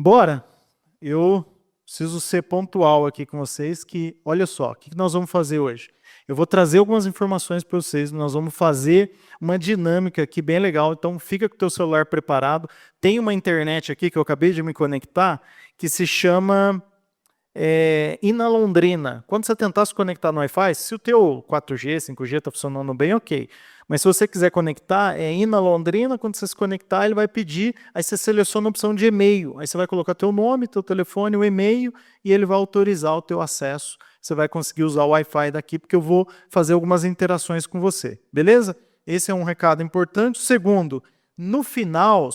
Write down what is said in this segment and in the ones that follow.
Bora! Eu preciso ser pontual aqui com vocês que, olha só, o que nós vamos fazer hoje? Eu vou trazer algumas informações para vocês, nós vamos fazer uma dinâmica aqui bem legal, então fica com o teu celular preparado. Tem uma internet aqui que eu acabei de me conectar, que se chama Inalondrina. Quando você tentar se conectar no Wi-Fi, se o teu 4G, 5G está funcionando bem, ok. Mas se você quiser conectar, é Inalondrina. Quando você se conectar, ele vai pedir, aí você seleciona a opção de e-mail. Aí você vai colocar teu nome, teu telefone, o e-mail, e ele vai autorizar o teu acesso. Você vai conseguir usar o Wi-Fi daqui, porque eu vou fazer algumas interações com você. Beleza? Esse é um recado importante. Segundo, no final,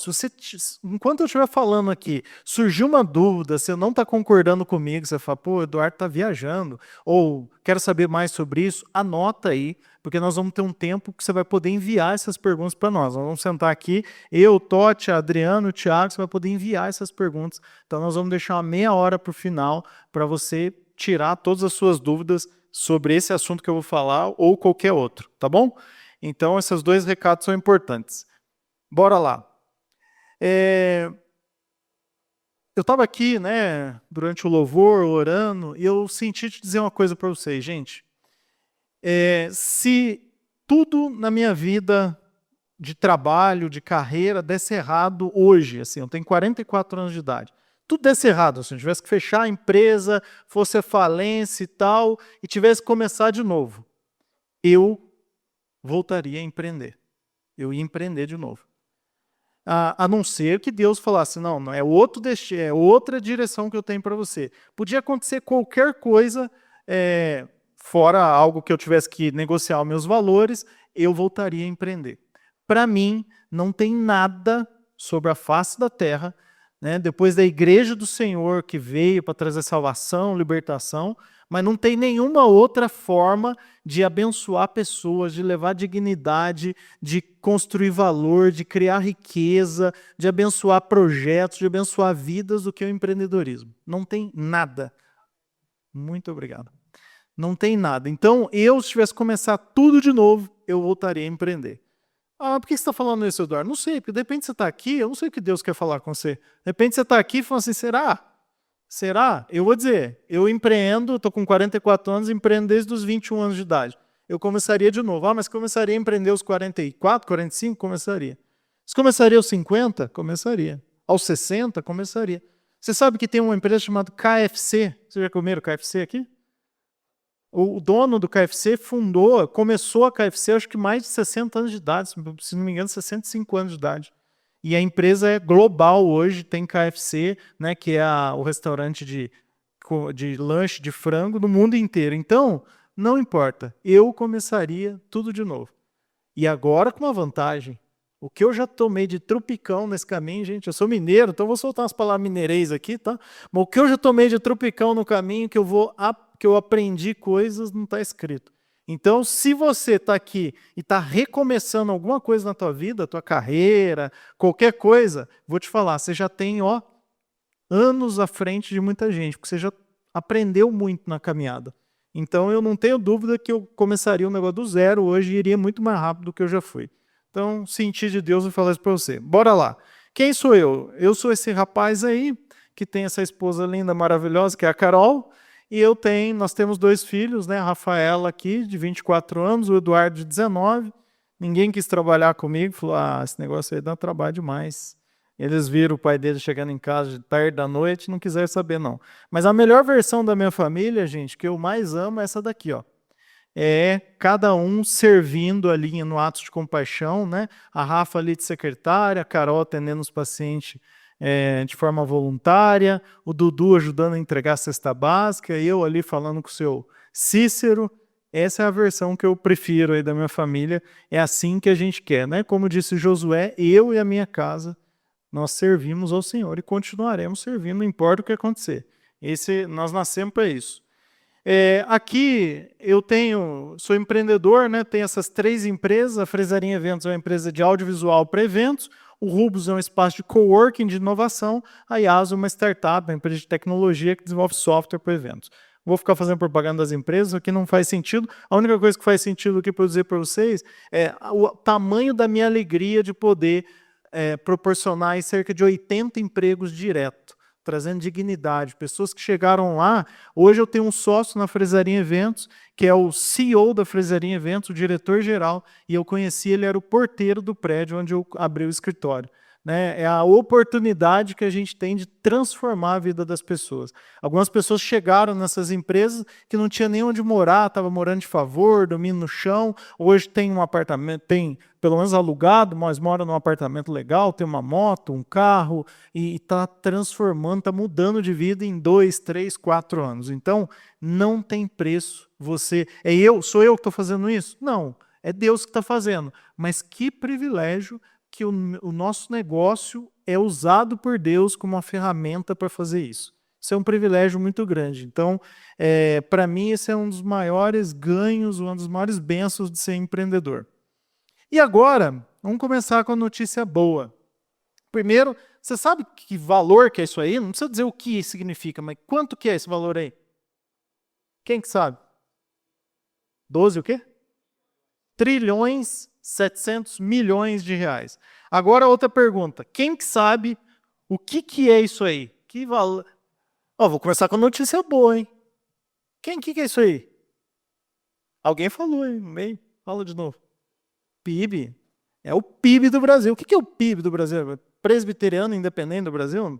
enquanto eu estiver falando aqui, surgiu uma dúvida, você não está concordando comigo, você fala, pô, o Eduardo está viajando, ou quero saber mais sobre isso, anota aí, porque nós vamos ter um tempo que você vai poder enviar essas perguntas para nós. Nós vamos sentar aqui, eu, Totti, Adriano, o Thiago, você vai poder enviar essas perguntas. Então nós vamos deixar uma meia hora para o final, para você tirar todas as suas dúvidas sobre esse assunto que eu vou falar, ou qualquer outro, tá bom? Então esses dois recados são importantes. Bora lá. Eu estava aqui, né, durante o louvor, orando, e eu senti te dizer uma coisa para vocês, gente. Se tudo na minha vida de trabalho, de carreira, desse errado hoje, assim, eu tenho 44 anos de idade, tudo desse errado, assim, eu tivesse que fechar a empresa, fosse a falência e tal, e tivesse que começar de novo, eu voltaria a empreender. Eu ia empreender de novo. A não ser que Deus falasse, não é outro destino, é outra direção que eu tenho para você. Podia acontecer qualquer coisa, fora algo que eu tivesse que negociar os meus valores, eu voltaria a empreender. Para mim, não tem nada sobre a face da terra, né, depois da igreja do Senhor que veio para trazer salvação, libertação, mas não tem nenhuma outra forma de abençoar pessoas, de levar dignidade, de construir valor, de criar riqueza, de abençoar projetos, de abençoar vidas do que o empreendedorismo. Não tem nada. Muito obrigado. Não tem nada. Então, se tivesse que começar tudo de novo, eu voltaria a empreender. Ah, por que você está falando isso, Eduardo? Não sei, porque de repente você está aqui, eu não sei o que Deus quer falar com você. De repente você está aqui e fala assim, será? Será? Eu vou dizer, eu empreendo, estou com 44 anos, empreendo desde os 21 anos de idade. Eu começaria de novo. Ah, mas começaria a empreender aos 44, 45? Começaria. Se começaria aos 50? Começaria. Aos 60? Começaria. Você sabe que tem uma empresa chamada KFC? Vocês já comeram KFC aqui? O dono do KFC começou a KFC, acho que mais de 60 anos de idade, se não me engano, 65 anos de idade. E a empresa é global hoje, tem KFC, né, que é o restaurante de lanche de frango no mundo inteiro. Então, não importa, eu começaria tudo de novo. E agora com uma vantagem. O que eu já tomei de trupicão nesse caminho, gente, eu sou mineiro, então eu vou soltar umas palavras mineirês aqui, tá? Mas o que eu já tomei de trupicão no caminho, que eu aprendi coisas, não está escrito. Então, se você está aqui e está recomeçando alguma coisa na tua vida, tua carreira, qualquer coisa, vou te falar, você já tem anos à frente de muita gente, porque você já aprendeu muito na caminhada. Então, eu não tenho dúvida que eu começaria um negócio do zero hoje e iria muito mais rápido do que eu já fui. Então, senti de Deus e falar isso para você. Bora lá. Quem sou eu? Eu sou esse rapaz aí, que tem essa esposa linda, maravilhosa, que é a Carol, e nós temos 2 filhos, né? A Rafaela aqui, de 24 anos, o Eduardo, de 19. Ninguém quis trabalhar comigo, falou, esse negócio aí dá trabalho demais. Eles viram o pai dele chegando em casa de tarde da noite, não quiseram saber não. Mas a melhor versão da minha família, gente, que eu mais amo é essa daqui, ó. É cada um servindo ali no ato de compaixão, né? A Rafa ali de secretária, a Carol atendendo os pacientes de forma voluntária, o Dudu ajudando a entregar a cesta básica, eu ali falando com o seu Cícero. Essa é a versão que eu prefiro aí da minha família, é assim que a gente quer, né? Como disse Josué, eu e a minha casa, nós servimos ao Senhor e continuaremos servindo, não importa o que acontecer. Nós nascemos para isso. Aqui eu sou empreendedor, né? Tenho essas 3 empresas. A Fresaria Eventos é uma empresa de audiovisual para eventos, o Rubus é um espaço de coworking, de inovação, a IASO é uma startup, uma empresa de tecnologia que desenvolve software para eventos. Vou ficar fazendo propaganda das empresas, aqui não faz sentido. A única coisa que faz sentido aqui para eu dizer para vocês é o tamanho da minha alegria de poder proporcionar cerca de 80 empregos direto trazendo dignidade. Pessoas que chegaram lá. Hoje eu tenho um sócio na Fresaria Eventos, que é o CEO da Fresaria Eventos, o diretor-geral, e eu conheci ele, era o porteiro do prédio onde eu abri o escritório. Né? É a oportunidade que a gente tem de transformar a vida das pessoas. Algumas pessoas chegaram nessas empresas que não tinha nem onde morar, estava morando de favor, dormindo no chão. Hoje tem um apartamento, tem pelo menos alugado, mas mora num apartamento legal, tem uma moto, um carro, e está transformando, está mudando de vida em 2, 3, 4 anos. Então, não tem preço você... Sou eu que estou fazendo isso? Não, é Deus que está fazendo. Mas que privilégio que o nosso negócio é usado por Deus como uma ferramenta para fazer isso. Isso é um privilégio muito grande. Então, para mim, esse é um dos maiores ganhos, uma das maiores bênçãos de ser empreendedor. E agora, vamos começar com a notícia boa. Primeiro, você sabe que valor que é isso aí? Não precisa dizer o que significa, mas quanto que é esse valor aí? Quem que sabe? 12 o quê? Trilhões 700 milhões de reais. Agora outra pergunta. Quem que sabe o que é isso aí? Que valor... Vou começar com a notícia boa, hein? Que é isso aí? Alguém falou aí no meio. Fala de novo. PIB. É o PIB do Brasil. O que é o PIB do Brasil? Presbiteriano independente do Brasil?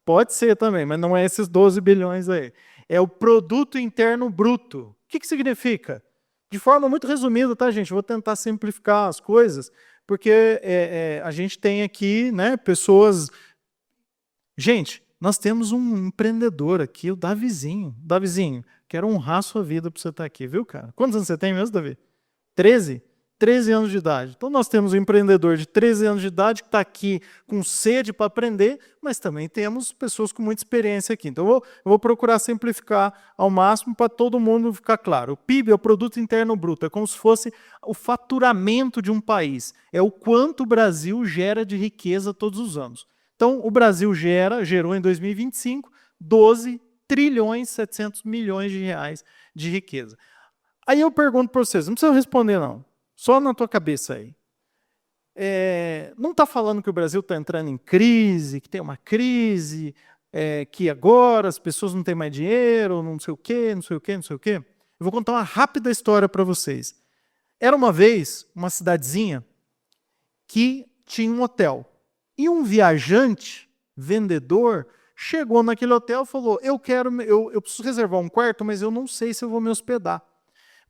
Pode ser também, mas não é esses 12 bilhões aí. É o Produto Interno Bruto. O que significa? De forma muito resumida, tá, gente? Vou tentar simplificar as coisas, porque a gente tem aqui, né, pessoas... Gente, nós temos um empreendedor aqui, o Davizinho. Davizinho, quero honrar a sua vida por você estar aqui, viu, cara? Quantos anos você tem mesmo, Davi? 13? 13 anos de idade. Então nós temos um empreendedor de 13 anos de idade que está aqui com sede para aprender, mas também temos pessoas com muita experiência aqui. Então eu vou procurar simplificar ao máximo para todo mundo ficar claro. O PIB é o Produto Interno Bruto, é como se fosse o faturamento de um país. É o quanto o Brasil gera de riqueza todos os anos. Então o Brasil gerou em 2025 12 trilhões 700 milhões de reais de riqueza. Aí eu pergunto para vocês, não precisa responder não. Só na tua cabeça aí. Não está falando que o Brasil está entrando em crise, que tem uma crise, que agora as pessoas não têm mais dinheiro, não sei o quê, não sei o quê, não sei o quê. Eu vou contar uma rápida história para vocês. Era uma vez uma cidadezinha que tinha um hotel. E um viajante, vendedor, chegou naquele hotel e falou, eu preciso reservar um quarto, mas eu não sei se eu vou me hospedar.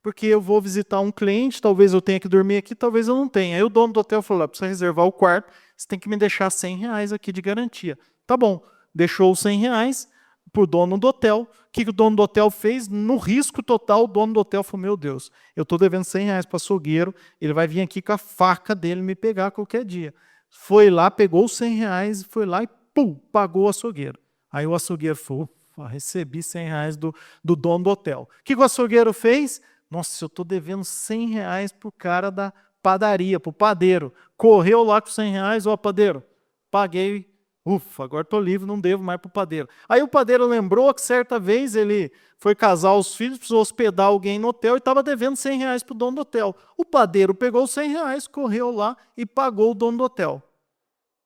Porque eu vou visitar um cliente, talvez eu tenha que dormir aqui, talvez eu não tenha. Aí o dono do hotel falou, precisa reservar o quarto, você tem que me deixar R$100 aqui de garantia. Tá bom, deixou os R$100 para o dono do hotel. O que o dono do hotel fez? No risco total, o dono do hotel falou, meu Deus, eu estou devendo R$100 para o açougueiro, ele vai vir aqui com a faca dele me pegar qualquer dia. Foi lá, pegou os R$100, foi lá e pum, pagou o açougueiro. Aí o açougueiro falou, recebi R$100 do dono do hotel. O que o açougueiro fez? Nossa, eu estou devendo R$100 para o cara da padaria, para o padeiro. Correu lá com R$100, ó, padeiro, paguei, ufa, agora estou livre, não devo mais para o padeiro. Aí o padeiro lembrou que certa vez ele foi casar os filhos, precisou hospedar alguém no hotel e estava devendo R$100 para o dono do hotel. O padeiro pegou os R$100, correu lá e pagou o dono do hotel.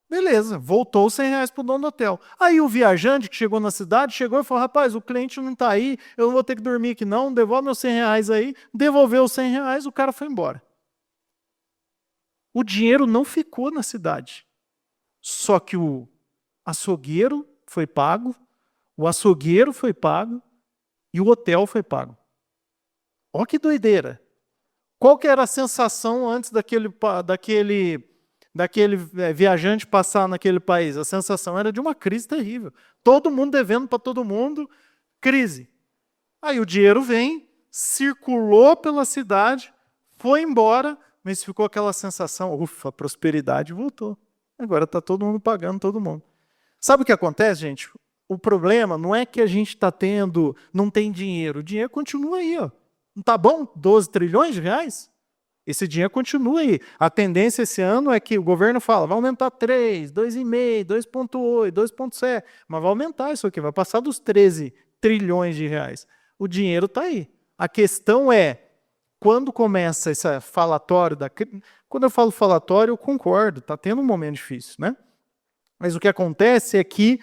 Beleza, voltou os R$100 para o dono do hotel. Aí o viajante que chegou na cidade, chegou e falou, rapaz, o cliente não está aí, eu não vou ter que dormir aqui não, devolve meus R$100 aí. Devolveu os R$100, o cara foi embora. O dinheiro não ficou na cidade. Só que o açougueiro foi pago, o açougueiro foi pago e o hotel foi pago. Olha que doideira. Qual que era a sensação antes daquele viajante passar naquele país? A sensação era de uma crise terrível. Todo mundo devendo para todo mundo, crise. Aí o dinheiro vem, circulou pela cidade, foi embora, mas ficou aquela sensação, ufa, a prosperidade voltou. Agora está todo mundo pagando todo mundo. Sabe o que acontece, gente? O problema não é que a gente está tendo, não tem dinheiro. O dinheiro continua aí, ó. Não está bom? 12 trilhões de reais? Esse dinheiro continua aí. A tendência esse ano é que o governo fala, vai aumentar 3, 2,5, 2,8, 2,7, mas vai aumentar isso aqui, vai passar dos 13 trilhões de reais. O dinheiro está aí. A questão é, quando começa esse falatório, quando eu falo falatório, eu concordo, está tendo um momento difícil, né? Mas o que acontece é que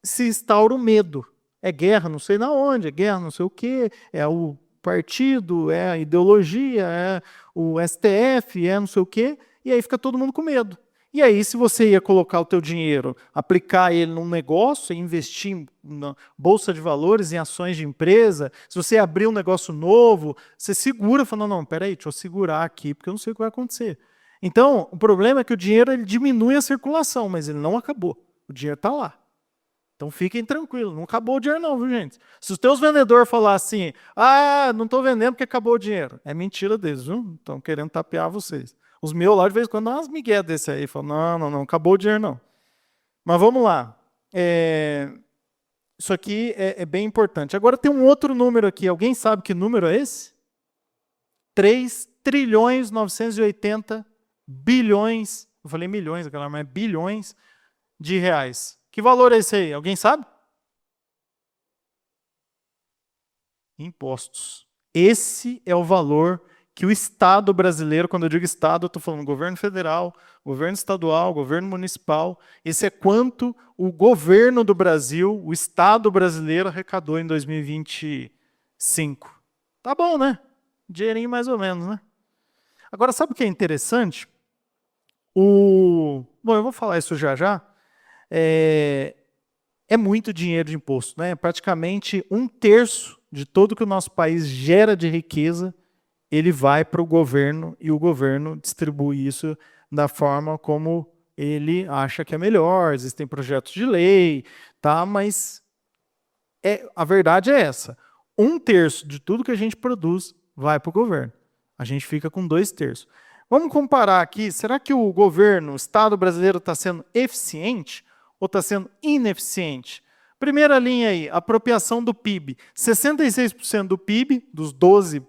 se instaura o medo. É guerra não sei na onde, é guerra não sei o quê, é o partido, é a ideologia, é o STF, é não sei o quê, e aí fica todo mundo com medo. E aí, se você ia colocar o teu dinheiro, aplicar ele num negócio, investir na bolsa de valores, em ações de empresa, se você abrir um negócio novo, você segura, falando, não, peraí, deixa eu segurar aqui, porque eu não sei o que vai acontecer. Então, o problema é que o dinheiro ele diminui a circulação, mas ele não acabou. O dinheiro está lá. Então fiquem tranquilos, não acabou o dinheiro não, viu, gente? Se os teus vendedores falar assim, não estou vendendo porque acabou o dinheiro, é mentira deles, viu? Estão querendo tapear vocês. Os meus lá, de vez em quando, dão umas migué desse aí, falam, não, acabou o dinheiro não. Mas vamos lá. Isso aqui é bem importante. Agora tem um outro número aqui, alguém sabe que número é esse? 3 trilhões 980 bilhões, eu falei milhões, mas é bilhões de reais. Que valor é esse aí? Alguém sabe? Impostos. Esse é o valor que o Estado brasileiro, quando eu digo Estado, eu estou falando governo federal, governo estadual, governo municipal. Esse é quanto o governo do Brasil, o Estado brasileiro, arrecadou em 2025. Tá bom, né? Dinheirinho mais ou menos, né? Agora, sabe o que é interessante? Bom, eu vou falar isso já já. É muito dinheiro de imposto, né? Praticamente 1/3 de tudo que o nosso país gera de riqueza, ele vai para o governo e o governo distribui isso da forma como ele acha que é melhor. Existem projetos de lei, tá? Mas a verdade é essa. 1/3 de tudo que a gente produz vai para o governo. A gente fica com 2/3. Vamos comparar aqui, será que o governo, o Estado brasileiro está sendo eficiente ou está sendo ineficiente? Primeira linha aí, apropriação do PIB. 66% do PIB, dos 12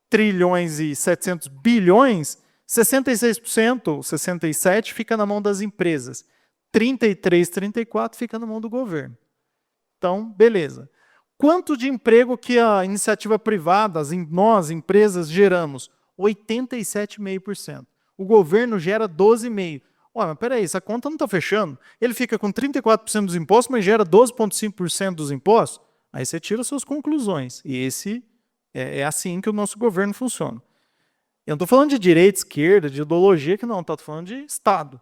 trilhões e 700 bilhões, 66%, 67% fica na mão das empresas. 33, 34% fica na mão do governo. Então, beleza. Quanto de emprego que a iniciativa privada, nós, empresas, geramos? 87,5%. O governo gera 12,5%. Mas peraí, essa conta não está fechando. Ele fica com 34% dos impostos, mas gera 12,5% dos impostos? Aí você tira suas conclusões. E esse é assim que o nosso governo funciona. Eu não estou falando de direita, esquerda, de ideologia, que não. Estou falando de Estado.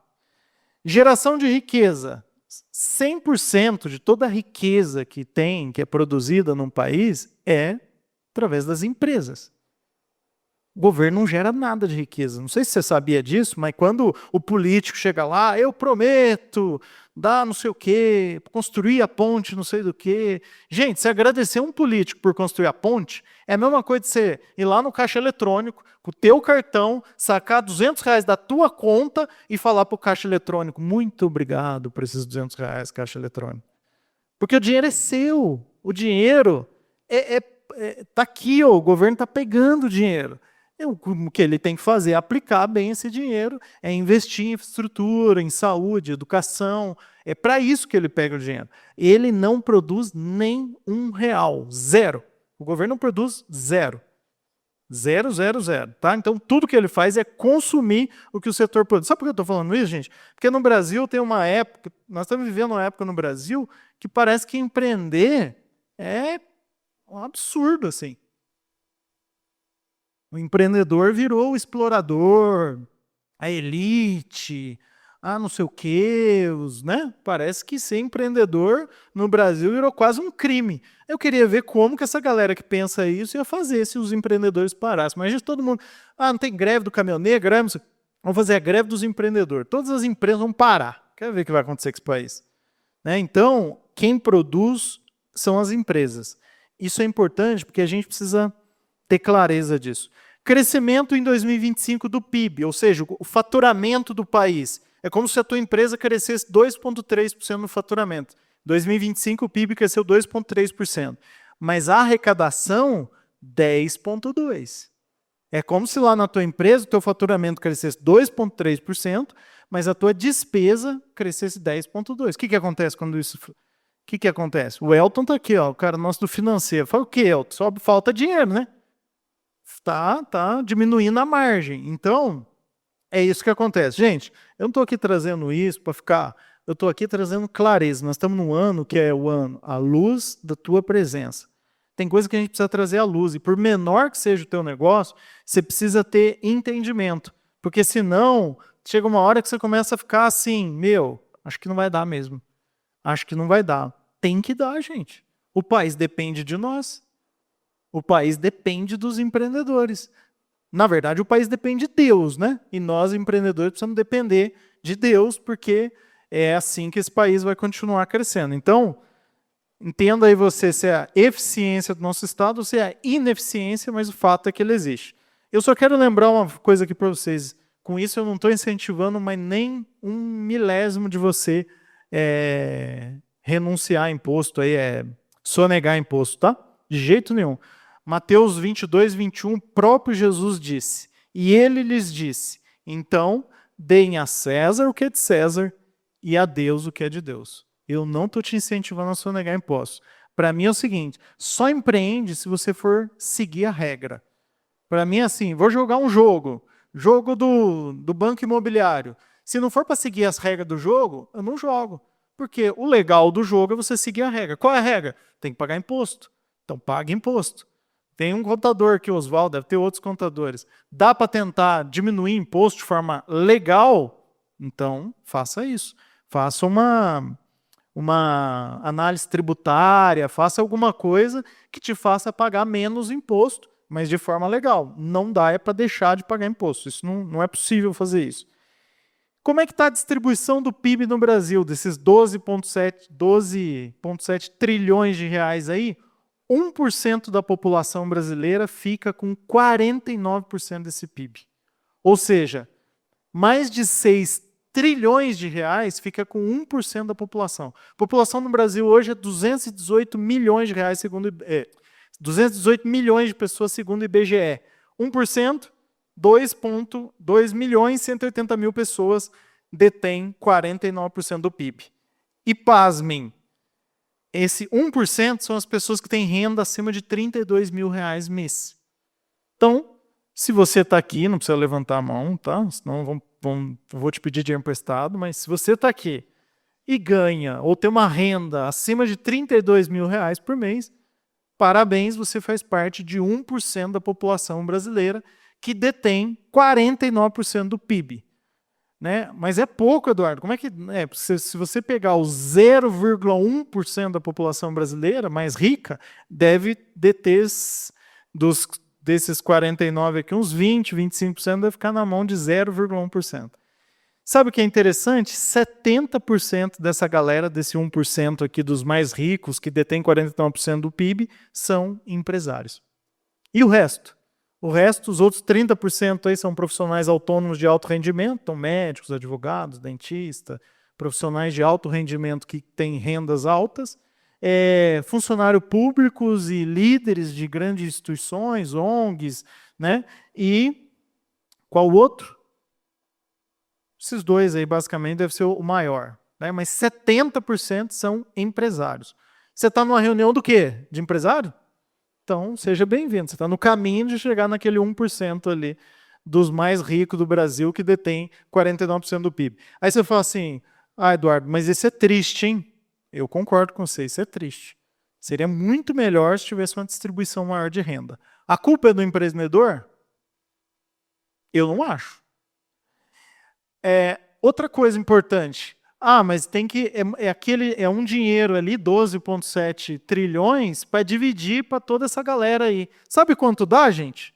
Geração de riqueza. 100% de toda a riqueza que é produzida num país é através das empresas. O governo não gera nada de riqueza. Não sei se você sabia disso, mas quando o político chega lá, eu prometo dar não sei o quê, construir a ponte não sei do quê. Gente, se agradecer um político por construir a ponte, é a mesma coisa de você ir lá no caixa eletrônico, com o teu cartão, sacar R$200 da tua conta e falar para o caixa eletrônico, muito obrigado por esses R$200, caixa eletrônico. Porque o dinheiro é seu. O dinheiro está aqui, o governo está pegando o dinheiro. O que ele tem que fazer é aplicar bem esse dinheiro, é investir em infraestrutura, em saúde, educação. É para isso que ele pega o dinheiro. Ele não produz nem R$1, zero. O governo não produz zero. Zero, zero, zero. Tá? Então, tudo que ele faz é consumir o que o setor produz. Sabe por que eu estou falando isso, gente? Porque no Brasil tem uma época, nós estamos vivendo uma época no Brasil que parece que empreender é um absurdo, assim. O empreendedor virou o explorador, a elite, não sei o quê, né? Parece que ser empreendedor no Brasil virou quase um crime. Eu queria ver como que essa galera que pensa isso ia fazer se os empreendedores parassem. Mas todo mundo, não tem greve do caminhoneiro, vamos fazer a greve dos empreendedores. Todas as empresas vão parar. Quer ver o que vai acontecer com esse país? Né? Então, quem produz são as empresas. Isso é importante porque a gente precisa ter clareza disso. Crescimento em 2025 do PIB, ou seja, o faturamento do país. É como se a tua empresa crescesse 2,3% no faturamento. Em 2025 o PIB cresceu 2,3%. Mas a arrecadação, 10,2%. É como se lá na tua empresa o teu faturamento crescesse 2,3%, mas a tua despesa crescesse 10,2%. O que acontece quando isso... O que acontece? O Elton está aqui, ó, o cara nosso do financeiro. Fala o que, Elton? Só falta dinheiro, né? Tá diminuindo a margem. Então, é isso que acontece. Gente, eu não estou aqui trazendo isso para ficar eu estou aqui trazendo clareza. Nós estamos num ano que é o ano, a luz da tua presença. Tem coisa que a gente precisa trazer à luz. E por menor que seja o teu negócio, você precisa ter entendimento. Porque senão, chega uma hora que você começa a ficar assim, acho que não vai dar mesmo. Acho que não vai dar. Tem que dar, gente. O país depende de nós. O país depende dos empreendedores. Na verdade, o país depende de Deus, né? E nós, empreendedores, precisamos depender de Deus, porque é assim que esse país vai continuar crescendo. Então, entenda aí você se é a eficiência do nosso Estado ou se é a ineficiência, mas o fato é que ele existe. Eu só quero lembrar uma coisa aqui para vocês. Com isso, eu não estou incentivando, mas nem um milésimo de você renunciar a imposto, sonegar imposto, tá? De jeito nenhum. Mateus 22, 21, o próprio Jesus disse, e ele lhes disse, então, deem a César o que é de César e a Deus o que é de Deus. Eu não estou te incentivando a sonegar impostos. Para mim é o seguinte, só empreende se você for seguir a regra. Para mim é assim, vou jogar um jogo do banco imobiliário. Se não for para seguir as regras do jogo, eu não jogo. Porque o legal do jogo é você seguir a regra. Qual é a regra? Tem que pagar imposto. Então pague imposto. Tem um contador aqui, Oswaldo, deve ter outros contadores. Dá para tentar diminuir imposto de forma legal? Então, faça isso. Faça uma análise tributária, faça alguma coisa que te faça pagar menos imposto, mas de forma legal. Não dá para deixar de pagar imposto. Isso não é possível fazer isso. Como é que está a distribuição do PIB no Brasil, desses 12,7 trilhões de reais aí? 1% da população brasileira fica com 49% desse PIB. Ou seja, mais de 6 trilhões de reais fica com 1% da população. A população no Brasil hoje é 218 milhões de reais, 218 milhões de pessoas, segundo o IBGE. 1%, 2,2 milhões e 180 mil pessoas detêm 49% do PIB. E pasmem, esse 1% são as pessoas que têm renda acima de 32 mil reais mês. Então, se você está aqui, não precisa levantar a mão, tá? Senão vou te pedir dinheiro emprestado, mas se você está aqui e ganha ou tem uma renda acima de 32 mil reais por mês, parabéns, você faz parte de 1% da população brasileira que detém 49% do PIB. Né? Mas é pouco, Eduardo. Como é que se você pegar o 0,1% da população brasileira mais rica, deve deter desses 49 aqui, uns 20, 25% deve ficar na mão de 0,1%. Sabe o que é interessante? 70% dessa galera, desse 1% aqui dos mais ricos, que detém 49% do PIB, são empresários. E o resto? O resto, os outros 30% aí são profissionais autônomos de alto rendimento, então médicos, advogados, dentistas, profissionais de alto rendimento que têm rendas altas, funcionários públicos e líderes de grandes instituições, ONGs, né? E qual outro? Esses dois aí, basicamente, deve ser o maior, né? Mas 70% são empresários. Você está numa reunião do quê? De empresário? Então, seja bem-vindo. Você está no caminho de chegar naquele 1% ali dos mais ricos do Brasil que detém 49% do PIB. Aí você fala assim, Eduardo, mas isso é triste, hein? Eu concordo com você, isso é triste. Seria muito melhor se tivesse uma distribuição maior de renda. A culpa é do empreendedor? Eu não acho. Outra coisa importante. Mas tem que é um dinheiro ali, 12,7 trilhões, para dividir para toda essa galera aí. Sabe quanto dá, gente?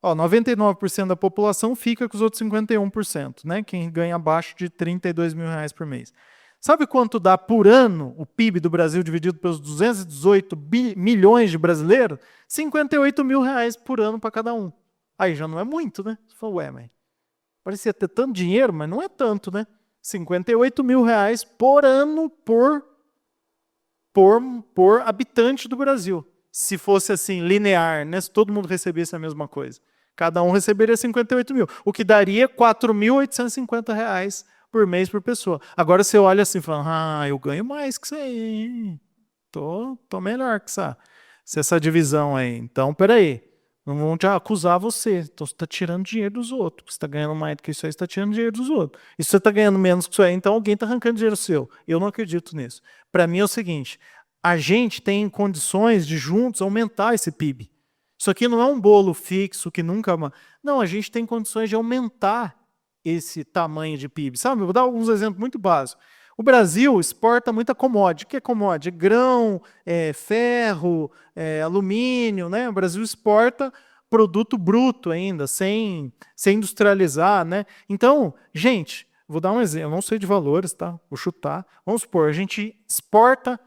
99% da população fica com os outros 51%, né? Quem ganha abaixo de 32 mil reais por mês. Sabe quanto dá por ano o PIB do Brasil dividido pelos 218 milhões de brasileiros? 58 mil reais por ano para cada um. Aí já não é muito, né? Você fala, mas parecia ter tanto dinheiro, mas não é tanto, né? 58 mil reais por ano por habitante do Brasil. Se fosse assim, linear, né? Se todo mundo recebesse a mesma coisa. Cada um receberia 58 mil, o que daria 4.850 reais por mês por pessoa. Agora você olha assim e fala, eu ganho mais que isso aí. Tô melhor que essa divisão aí. Então, peraí. Não vão te acusar você. Então você está tirando dinheiro dos outros. Você está ganhando mais do que isso aí, você está tirando dinheiro dos outros. E se você está ganhando menos que isso aí, então alguém está arrancando dinheiro seu. Eu não acredito nisso. Para mim é o seguinte: a gente tem condições de juntos aumentar esse PIB. Isso aqui não é um bolo fixo que nunca. Não, a gente tem condições de aumentar esse tamanho de PIB. Sabe? Vou dar alguns exemplos muito básicos. O Brasil exporta muita commodity. O que é commodity? Grão, ferro, alumínio, né? O Brasil exporta produto bruto ainda, sem industrializar, né? Então, gente, vou dar um exemplo, eu não sei de valores, tá? Vou chutar. Vamos supor, a gente exporta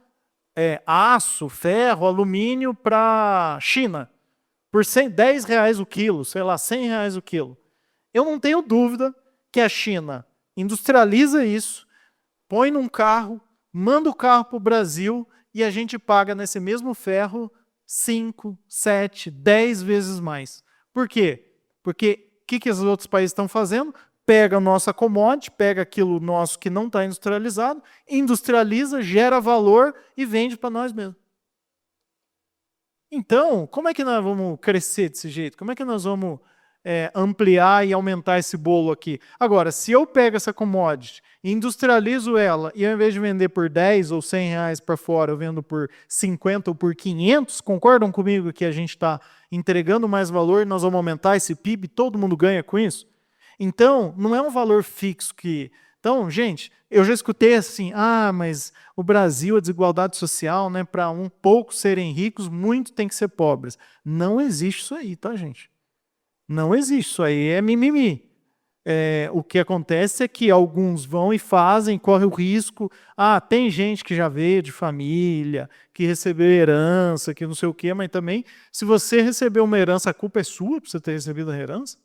aço, ferro, alumínio para China por R$ 10 o quilo, sei lá, R$ 100 o quilo. Eu não tenho dúvida que a China industrializa isso, põe num carro, manda o carro para o Brasil e a gente paga nesse mesmo ferro 5, 7, 10 vezes mais. Por quê? Porque o que os outros países estão fazendo? Pega a nossa commodity, pega aquilo nosso que não está industrializado, industrializa, gera valor e vende para nós mesmos. Então, como é que nós vamos crescer desse jeito? Como é que nós vamos ampliar e aumentar esse bolo aqui? Agora, se eu pego essa commodity, industrializo ela e ao invés de vender por 10 ou 100 reais para fora, eu vendo por 50 ou por 500, concordam comigo que a gente está entregando mais valor, nós vamos aumentar esse PIB, todo mundo ganha com isso? Então, não é um valor fixo que... Então, gente, eu já escutei assim, mas o Brasil, a desigualdade social, né, para um pouco serem ricos, muito tem que ser pobres. Não existe isso aí, tá, gente? Não existe isso aí, é mimimi. O que acontece é que alguns vão e fazem, correm o risco. Tem gente que já veio de família, que recebeu herança, que não sei o quê, mas também, se você recebeu uma herança, a culpa é sua por você ter recebido a herança.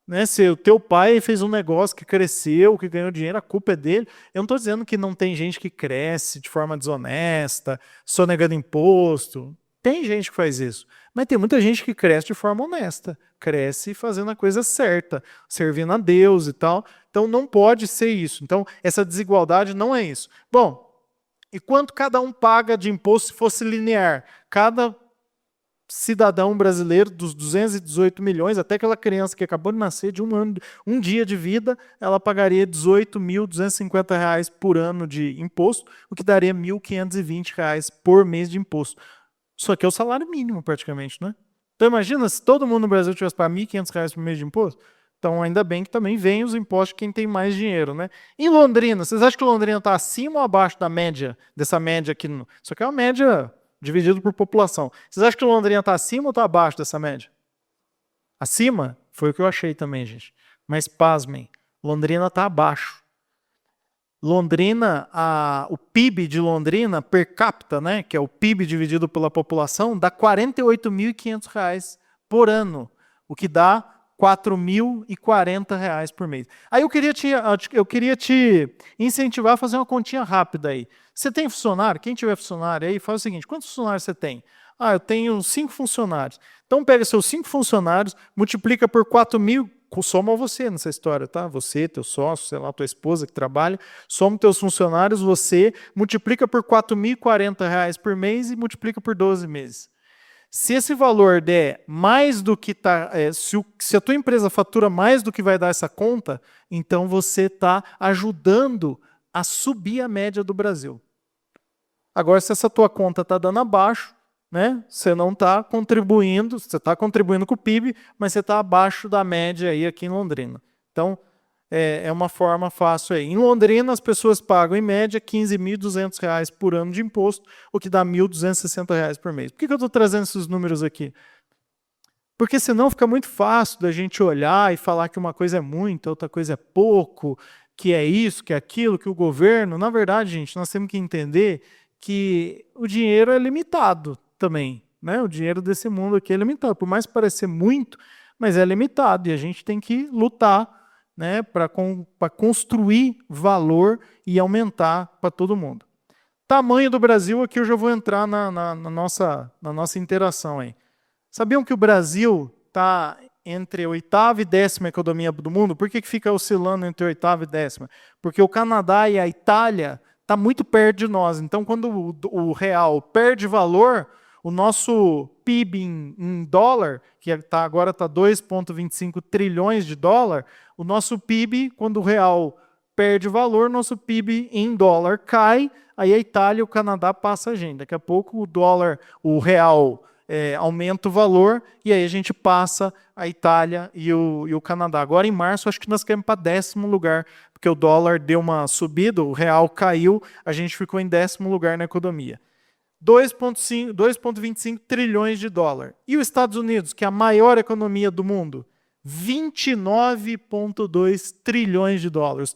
Né? Se o teu pai fez um negócio que cresceu, que ganhou dinheiro, a culpa é dele. Eu não estou dizendo que não tem gente que cresce de forma desonesta, sonegando imposto. Tem gente que faz isso. Mas tem muita gente que cresce de forma honesta. Cresce fazendo a coisa certa, servindo a Deus e tal. Então não pode ser isso. Então essa desigualdade não é isso. Bom, e quanto cada um paga de imposto se fosse linear? Cada cidadão brasileiro dos 218 milhões, até aquela criança que acabou de nascer, de um dia de vida, ela pagaria R$ 18.250 por ano de imposto, o que daria R$ 1.520 por mês de imposto. Isso aqui é o salário mínimo, praticamente, né? Então imagina se todo mundo no Brasil tivesse para R$ 1.500 por mês de imposto. Então ainda bem que também vem os impostos de quem tem mais dinheiro, né? Em Londrina, vocês acham que Londrina está acima ou abaixo da média, dessa média aqui? Isso aqui é uma média dividido por população. Vocês acham que Londrina está acima ou está abaixo dessa média? Acima? Foi o que eu achei também, gente. Mas pasmem, Londrina está abaixo. Londrina, o PIB de Londrina per capita, né, que é o PIB dividido pela população, dá R$ 48.500 por ano, o que dá R$ 4.040 por mês. Aí eu queria te incentivar a fazer uma continha rápida aí. Você tem funcionário? Quem tiver funcionário aí, faz o seguinte, quantos funcionários você tem? Eu tenho 5 funcionários. Então pega seus 5 funcionários, multiplica por 4.000, soma você nessa história, tá? Você, teu sócio, sei lá, tua esposa que trabalha, soma teus funcionários, você multiplica por R$ 4.040 por mês e multiplica por 12 meses. Se esse valor der mais do que está... se a tua empresa fatura mais do que vai dar essa conta, então você está ajudando a subir a média do Brasil. Agora, se essa tua conta está dando abaixo, né, você não está contribuindo, você está contribuindo com o PIB, mas você está abaixo da média aí aqui em Londrina. Então, é uma forma fácil aí. Em Londrina, as pessoas pagam, em média, R$ 15.200 por ano de imposto, o que dá R$ 1.260 por mês. Por que eu estou trazendo esses números aqui? Porque senão fica muito fácil da gente olhar e falar que uma coisa é muito, outra coisa é pouco, que é isso, que é aquilo, que o governo... Na verdade, gente, nós temos que entender que o dinheiro é limitado também, né? O dinheiro desse mundo aqui é limitado, por mais parecer muito, mas é limitado e a gente tem que lutar, né, para construir valor e aumentar para todo mundo. Tamanho do Brasil, aqui eu já vou entrar na nossa interação aí. Sabiam que o Brasil está entre a 8ª e 10ª economia do mundo? Por que fica oscilando entre a 8ª e 10ª? Porque o Canadá e a Itália está muito perto de nós. Então, quando o real perde valor, O nosso PIB em dólar, que agora está 2,25 trilhões de dólar, o nosso PIB, quando o real perde valor, nosso PIB em dólar cai, aí a Itália e o Canadá passam a gente. Daqui a pouco o dólar, o real aumenta o valor e aí a gente passa a Itália e o Canadá. Agora em março acho que nós caímos para 10º lugar, porque o dólar deu uma subida, o real caiu, a gente ficou em 10º lugar na economia. 2,25 trilhões de dólar. E os Estados Unidos, que é a maior economia do mundo, 29,2 trilhões de dólares.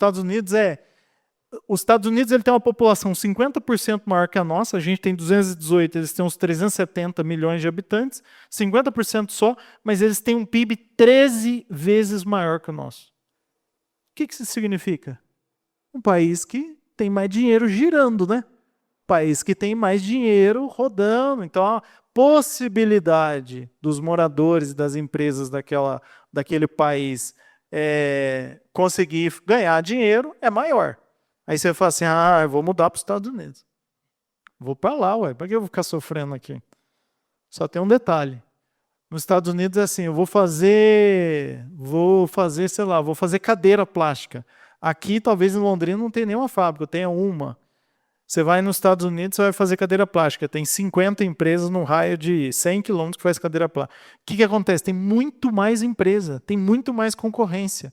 Os Estados Unidos ele tem uma população 50% maior que a nossa, a gente tem 218, eles têm uns 370 milhões de habitantes, 50% só, mas eles têm um PIB 13 vezes maior que o nosso. O que isso significa? Um país que tem mais dinheiro girando, né? País que tem mais dinheiro rodando. Então, a possibilidade dos moradores e das empresas daquele país conseguir ganhar dinheiro é maior. Aí você fala assim, eu vou mudar para os Estados Unidos. Vou para lá, ué. Para que eu vou ficar sofrendo aqui? Só tem um detalhe. Nos Estados Unidos é assim, eu vou fazer cadeira plástica. Aqui, talvez em Londrina, não tem nenhuma fábrica, tenha uma. Você vai nos Estados Unidos, você vai fazer cadeira plástica. Tem 50 empresas num raio de 100 quilômetros que faz cadeira plástica. O que acontece? Tem muito mais empresa, tem muito mais concorrência.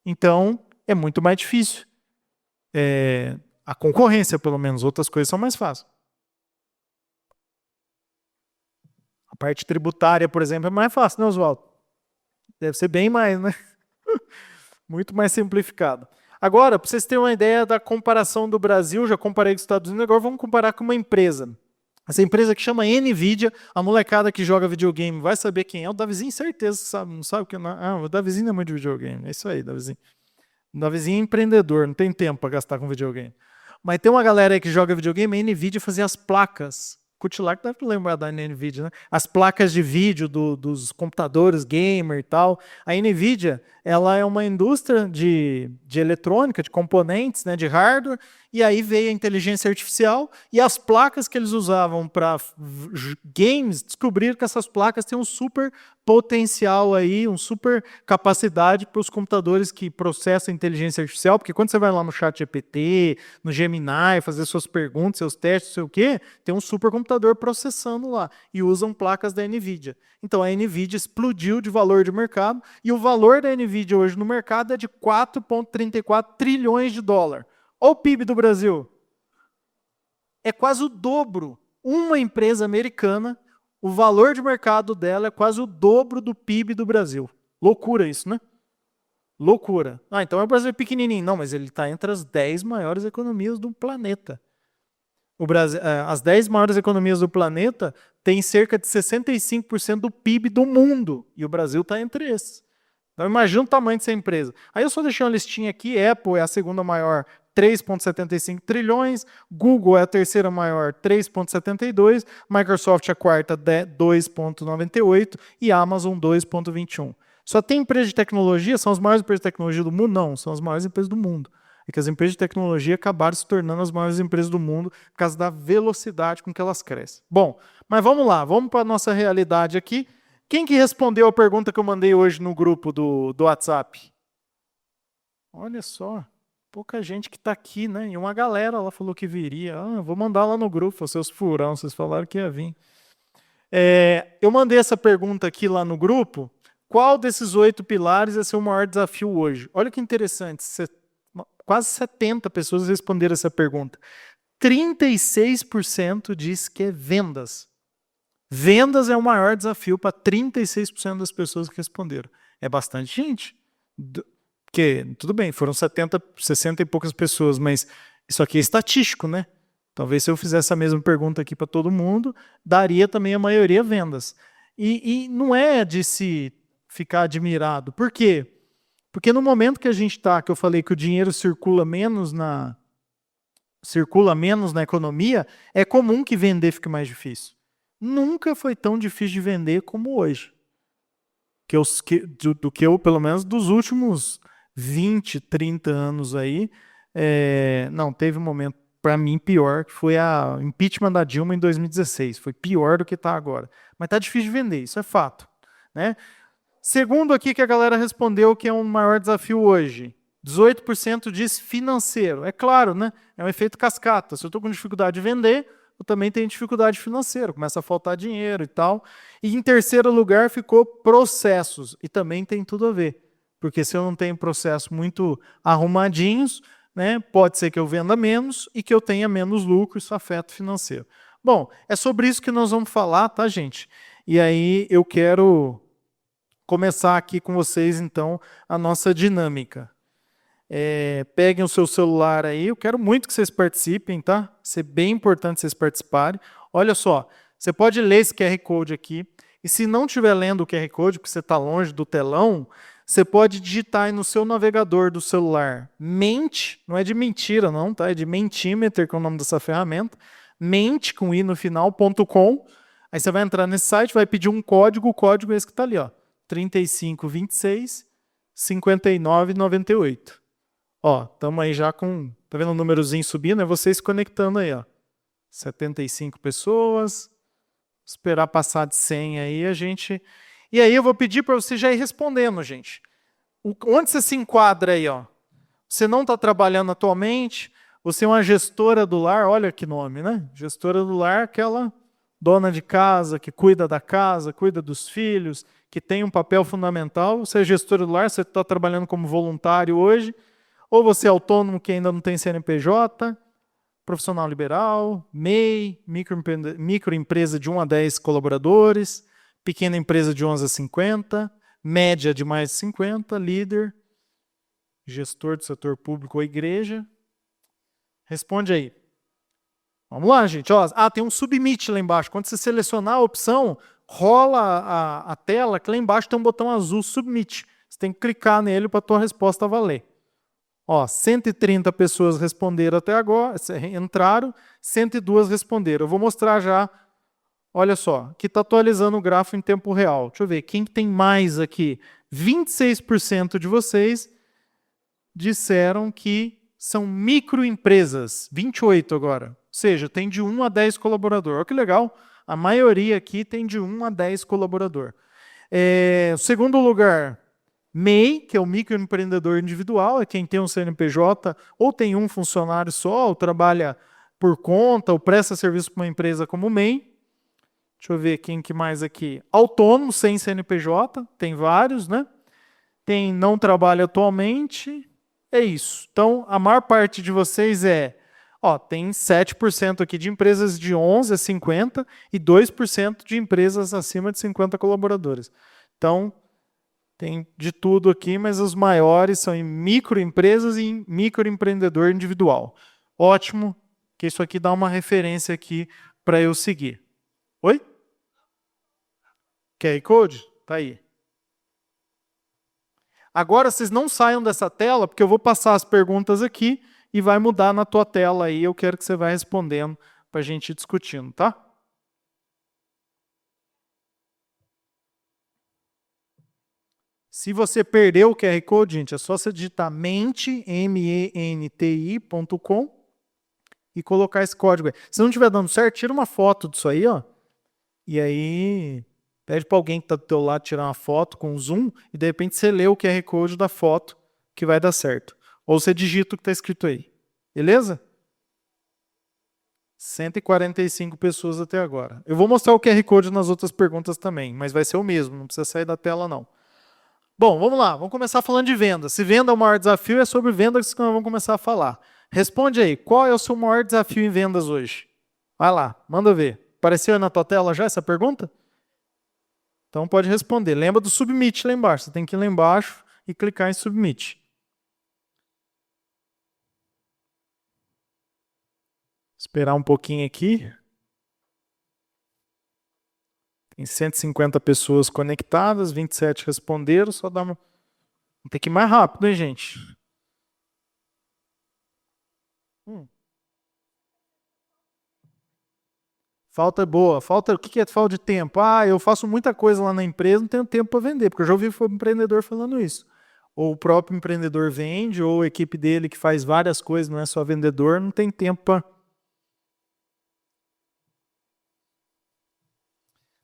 Então, é muito mais difícil. A concorrência, pelo menos. Outras coisas são mais fáceis. A parte tributária, por exemplo, é mais fácil, né, Oswaldo? Deve ser bem mais, né? Muito mais simplificado. Agora, para vocês terem uma ideia da comparação do Brasil, já comparei com os Estados Unidos, agora vamos comparar com uma empresa. Essa empresa que chama NVIDIA, a molecada que joga videogame vai saber quem é. O Davizinho, certeza, sabe, não sabe o que é. O Davizinho não é muito de videogame. É isso aí, Davizinho. O Davizinho é empreendedor, não tem tempo para gastar com videogame. Mas tem uma galera aí que joga videogame, a NVIDIA fazia as placas. Cutilar deve lembrar da NVIDIA, né? As placas de vídeo dos computadores gamer e tal. A NVIDIA, ela é uma indústria de eletrônica, de componentes, né, de hardware, e aí veio a inteligência artificial e as placas que eles usavam para games, descobriram que essas placas têm um super potencial aí, um super capacidade para os computadores que processam inteligência artificial, porque quando você vai lá no ChatGPT, no Gemini, fazer suas perguntas, seus testes, não sei o quê, tem um supercomputador processando lá e usam placas da NVIDIA. Então a NVIDIA explodiu de valor de mercado e o valor da NVIDIA hoje no mercado é de 4,34 trilhões de dólares. Olha o PIB do Brasil. É quase o dobro. Uma empresa americana, o valor de mercado dela é quase o dobro do PIB do Brasil. Loucura isso, né? Loucura. Então o Brasil é pequenininho. Não, mas ele está entre as 10 maiores economias do planeta. As 10 maiores economias do planeta têm cerca de 65% do PIB do mundo. E o Brasil está entre esses. Então imagina o tamanho dessa empresa. Aí eu só deixei uma listinha aqui. Apple é a segunda maior, 3,75 trilhões. Google é a terceira maior, 3,72. Microsoft a quarta, 2,98. E Amazon, 2,21. Só tem empresas de tecnologia, são as maiores empresas de tecnologia do mundo? Não, são as maiores empresas do mundo. É que as empresas de tecnologia acabaram se tornando as maiores empresas do mundo por causa da velocidade com que elas crescem. Bom, mas vamos lá, vamos para a nossa realidade aqui. Quem que respondeu a pergunta que eu mandei hoje no grupo do WhatsApp? Olha só, pouca gente que está aqui, né? E uma galera lá falou que viria. Vou mandar lá no grupo, seus furão, vocês falaram que ia vir. Eu mandei essa pergunta aqui lá no grupo. Qual desses 8 pilares é seu maior desafio hoje? Olha que interessante, quase 70 pessoas responderam essa pergunta. 36% diz que é vendas. Vendas é o maior desafio para 36% das pessoas que responderam. É bastante gente. Porque, tudo bem, foram 60 e poucas pessoas, mas isso aqui é estatístico, né? Talvez se eu fizesse a mesma pergunta aqui para todo mundo, daria também a maioria vendas. E não é de se ficar admirado. Por quê? Porque no momento que a gente está, que eu falei que o dinheiro circula menos na economia, é comum que vender fique mais difícil. Nunca foi tão difícil de vender como hoje. Do que eu, pelo menos, dos últimos 20, 30 anos aí. Não, teve um momento para mim, pior, que foi a impeachment da Dilma em 2016. Foi pior do que está agora. Mas está difícil de vender, isso é fato. Né? Segundo aqui que a galera respondeu que é um maior desafio hoje. 18% diz financeiro. É claro, né? É um efeito cascata. Se eu estou com dificuldade de vender, eu também tenho dificuldade financeira. Começa a faltar dinheiro e tal. E em terceiro lugar ficou processos. E também tem tudo a ver. Porque se eu não tenho processos muito arrumadinhos, né, pode ser que eu venda menos e que eu tenha menos lucro. Isso afeta o financeiro. Bom, é sobre isso que nós vamos falar, tá, gente? E aí eu quero começar aqui com vocês, então, a nossa dinâmica. Peguem o seu celular aí, eu quero muito que vocês participem, tá? Vai ser bem importante vocês participarem. Olha só, você pode ler esse QR Code aqui, e se não estiver lendo o QR Code, porque você está longe do telão, você pode digitar aí no seu navegador do celular, mente, não é de mentira não, tá? É de Mentimeter, que é o nome dessa ferramenta, mente, com i no final, .com, aí você vai entrar nesse site, vai pedir um código, o código é esse que está ali, ó, 3526 5998. Ó, estamos aí já com, tá vendo o númerozinho subindo? É vocês conectando aí, ó. 75 pessoas. Esperar passar de 100 aí, a gente... E aí eu vou pedir para você já ir respondendo, gente. Onde você se enquadra aí, ó? Você não está trabalhando atualmente, você é uma gestora do lar, olha que nome, né? Gestora do lar, aquela dona de casa, que cuida da casa, cuida dos filhos, que tem um papel fundamental. Você é gestora do lar, você está trabalhando como voluntário hoje, ou você é autônomo que ainda não tem CNPJ, profissional liberal, MEI, microempresa de 1 a 10 colaboradores, pequena empresa de 11 a 50, média de mais de 50, líder, gestor do setor público ou igreja. Responde aí. Vamos lá, gente. Ó, tem um submit lá embaixo. Quando você selecionar a opção, rola a tela, que lá embaixo tem um botão azul, submit. Você tem que clicar nele para a tua resposta valer. Ó, 130 pessoas responderam até agora, entraram, 102 responderam. Eu vou mostrar já, olha só, que está atualizando o gráfico em tempo real. Deixa eu ver, quem tem mais aqui? 26% de vocês disseram que são microempresas, 28 agora. Ou seja, tem de 1 a 10 colaboradores. Olha que legal, a maioria aqui tem de 1 a 10 colaboradores. Segundo lugar, MEI, que é o microempreendedor individual, é quem tem um CNPJ ou tem um funcionário só, ou trabalha por conta, ou presta serviço para uma empresa como MEI. Deixa eu ver quem que mais aqui. Autônomo, sem CNPJ, tem vários, né? Tem não trabalha atualmente, é isso. Então, a maior parte de vocês tem 7% aqui de empresas de 11 a 50 e 2% de empresas acima de 50 colaboradores. Então, tem de tudo aqui, mas os maiores são em microempresas e em microempreendedor individual. Ótimo, que isso aqui dá uma referência aqui para eu seguir. Oi? QR Code? Tá aí. Agora vocês não saiam dessa tela, porque eu vou passar as perguntas aqui e vai mudar na tua tela aí. Eu quero que você vá respondendo para a gente ir discutindo, tá? Se você perdeu o QR Code, gente, é só você digitar mente, menti.com e colocar esse código aí. Se não estiver dando certo, tira uma foto disso aí, ó. E aí pede para alguém que está do teu lado tirar uma foto com zoom e de repente você lê o QR Code da foto que vai dar certo. Ou você digita o que está escrito aí. Beleza? 145 pessoas até agora. Eu vou mostrar o QR Code nas outras perguntas também, mas vai ser o mesmo, não precisa sair da tela não. Bom, vamos lá, vamos começar falando de venda. Se venda é o maior desafio, é sobre vendas que nós vamos começar a falar. Responde aí, qual é o seu maior desafio em vendas hoje? Vai lá, manda ver. Apareceu aí na tua tela já essa pergunta? Então pode responder. Lembra do submit lá embaixo. Você tem que ir lá embaixo e clicar em submit. Esperar um pouquinho aqui. Tem 150 pessoas conectadas, 27 responderam, só dá uma... Tem que ir mais rápido, hein, gente? Falta boa. O que é falta de tempo? Eu faço muita coisa lá na empresa, não tenho tempo para vender, porque eu já ouvi um empreendedor falando isso. Ou o próprio empreendedor vende, ou a equipe dele que faz várias coisas, não é só vendedor, não tem tempo para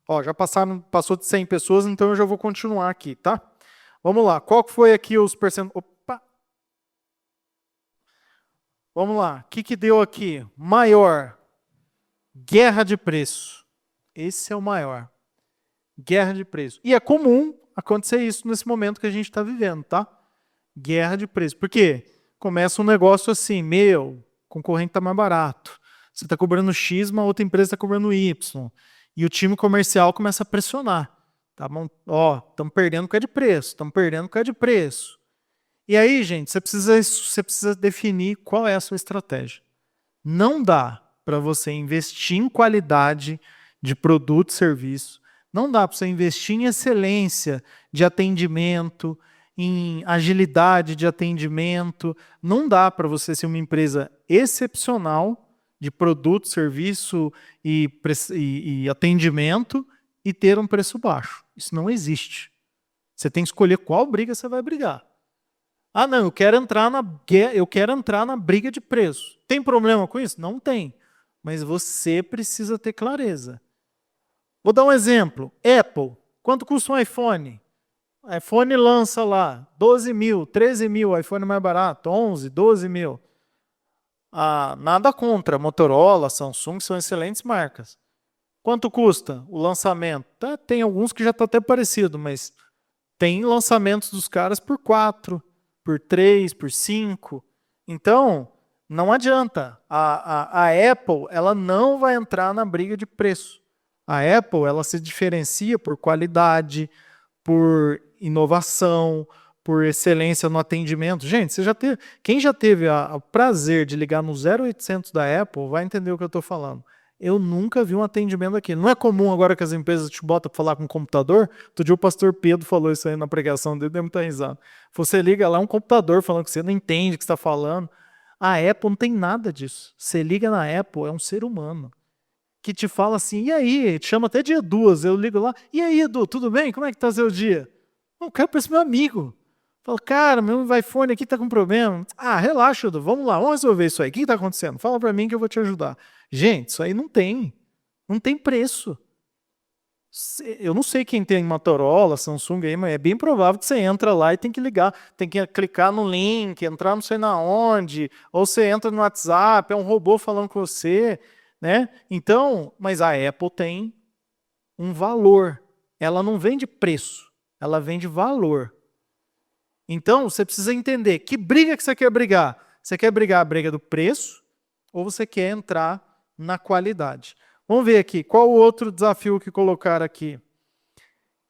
Ó, já passou de 100 pessoas, então eu já vou continuar aqui, tá? Vamos lá. Qual que foi aqui os percentuais? Opa! Vamos lá. O que deu aqui? Maior. Guerra de preço. Esse é o maior. Guerra de preço. E é comum acontecer isso nesse momento que a gente está vivendo, tá? Guerra de preço. Por quê? Começa um negócio assim, o concorrente está mais barato. Você está cobrando X, uma outra empresa está cobrando Y. E o time comercial começa a pressionar. Tá bom? Ó, estamos perdendo por causa de preço, estamos perdendo por causa de preço. E aí, gente, você precisa definir qual é a sua estratégia. Não dá para você investir em qualidade de produto e serviço. Não dá para você investir em excelência de atendimento, em agilidade de atendimento. Não dá para você ser uma empresa excepcional de produto, serviço e atendimento e ter um preço baixo. Isso não existe. Você tem que escolher qual briga você vai brigar. Ah, não, eu quero entrar na briga de preço. Tem problema com isso? Não tem. Mas você precisa ter clareza. Vou dar um exemplo. Apple. Quanto custa um iPhone? iPhone lança lá 12 mil, 13 mil, iPhone mais barato, 11, 12 mil. Ah, nada contra. Motorola, Samsung são excelentes marcas. Quanto custa o lançamento? Tem alguns que já está até parecido, mas tem lançamentos dos caras por 4, por 3, por 5. Então, não adianta. A Apple, ela não vai entrar na briga de preço. A Apple, ela se diferencia por qualidade, por inovação, por excelência no atendimento. Gente, quem já teve o prazer de ligar no 0800 da Apple vai entender o que eu estou falando. Eu nunca vi um atendimento aqui. Não é comum agora que as empresas te botam para falar com um computador. Outro dia o pastor Pedro falou isso aí na pregação dele, deu muita risada. Você liga lá, um computador falando que você não entende o que você está falando. A Apple não tem nada disso. Você liga na Apple, é um ser humano que te fala assim, e aí? Te chama até de Edu. Eu ligo lá, e aí, Edu, tudo bem? Como é que tá seu dia? O cara parece meu amigo. Fala, cara, meu iPhone aqui tá com problema. Ah, relaxa, Edu, vamos lá, vamos resolver isso aí. O que tá acontecendo? Fala para mim que eu vou te ajudar. Gente, isso aí não tem preço. Eu não sei quem tem Motorola, Samsung aí, mas é bem provável que você entra lá e tem que ligar, tem que clicar no link, entrar não sei na onde, ou você entra no WhatsApp, é um robô falando com você, né? Então, mas a Apple tem um valor. Ela não vende preço, ela vende valor. Então, você precisa entender que briga que você quer brigar. Você quer brigar a briga do preço ou você quer entrar na qualidade? Vamos ver aqui, qual o outro desafio que colocaram aqui?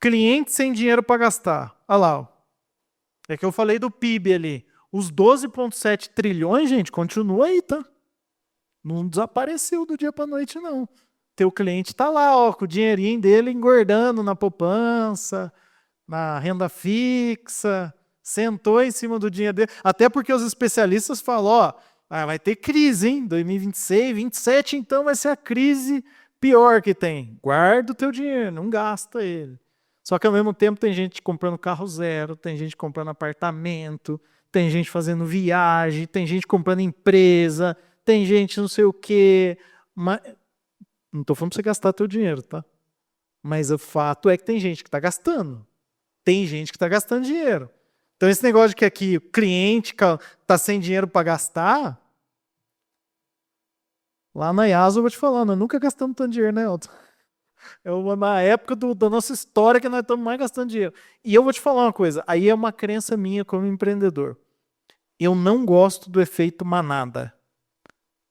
Cliente sem dinheiro para gastar. Olha lá, ó. É que eu falei do PIB ali. Os 12,7 trilhões, gente, continua aí, tá? Não desapareceu do dia para noite, não. Teu cliente está lá, ó, com o dinheirinho dele engordando na poupança, na renda fixa, sentou em cima do dinheiro dele. Até porque os especialistas falam, ó, vai ter crise, hein? 2026, 2027, então vai ser a crise pior que tem. Guarda o teu dinheiro, não gasta ele. Só que ao mesmo tempo tem gente comprando carro zero, tem gente comprando apartamento, tem gente fazendo viagem, tem gente comprando empresa, tem gente não sei o quê. Mas não estou falando para você gastar teu dinheiro, tá? Mas o fato é que tem gente que está gastando. Tem gente que está gastando dinheiro. Então esse negócio de que aqui o cliente está sem dinheiro para gastar, lá na IASA eu vou te falar, nós nunca gastamos tanto dinheiro, né, Elton? É uma época da nossa história que nós estamos mais gastando dinheiro. E eu vou te falar uma coisa, aí é uma crença minha como empreendedor. Eu não gosto do efeito manada.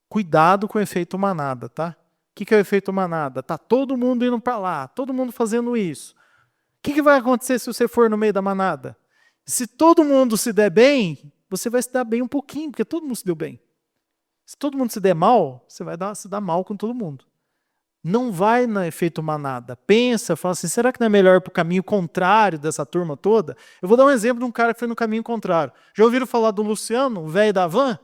Cuidado com o efeito manada, tá? O que é o efeito manada? Tá todo mundo indo para lá, todo mundo fazendo isso. O que vai acontecer se você for no meio da manada? Se todo mundo se der bem, você vai se dar bem um pouquinho, porque todo mundo se deu bem. Se todo mundo se der mal, você vai se dar mal com todo mundo. Não vai no efeito manada. Pensa, fala assim, será que não é melhor ir para o caminho contrário dessa turma toda? Eu vou dar um exemplo de um cara que foi no caminho contrário. Já ouviram falar do Luciano, o velho da van?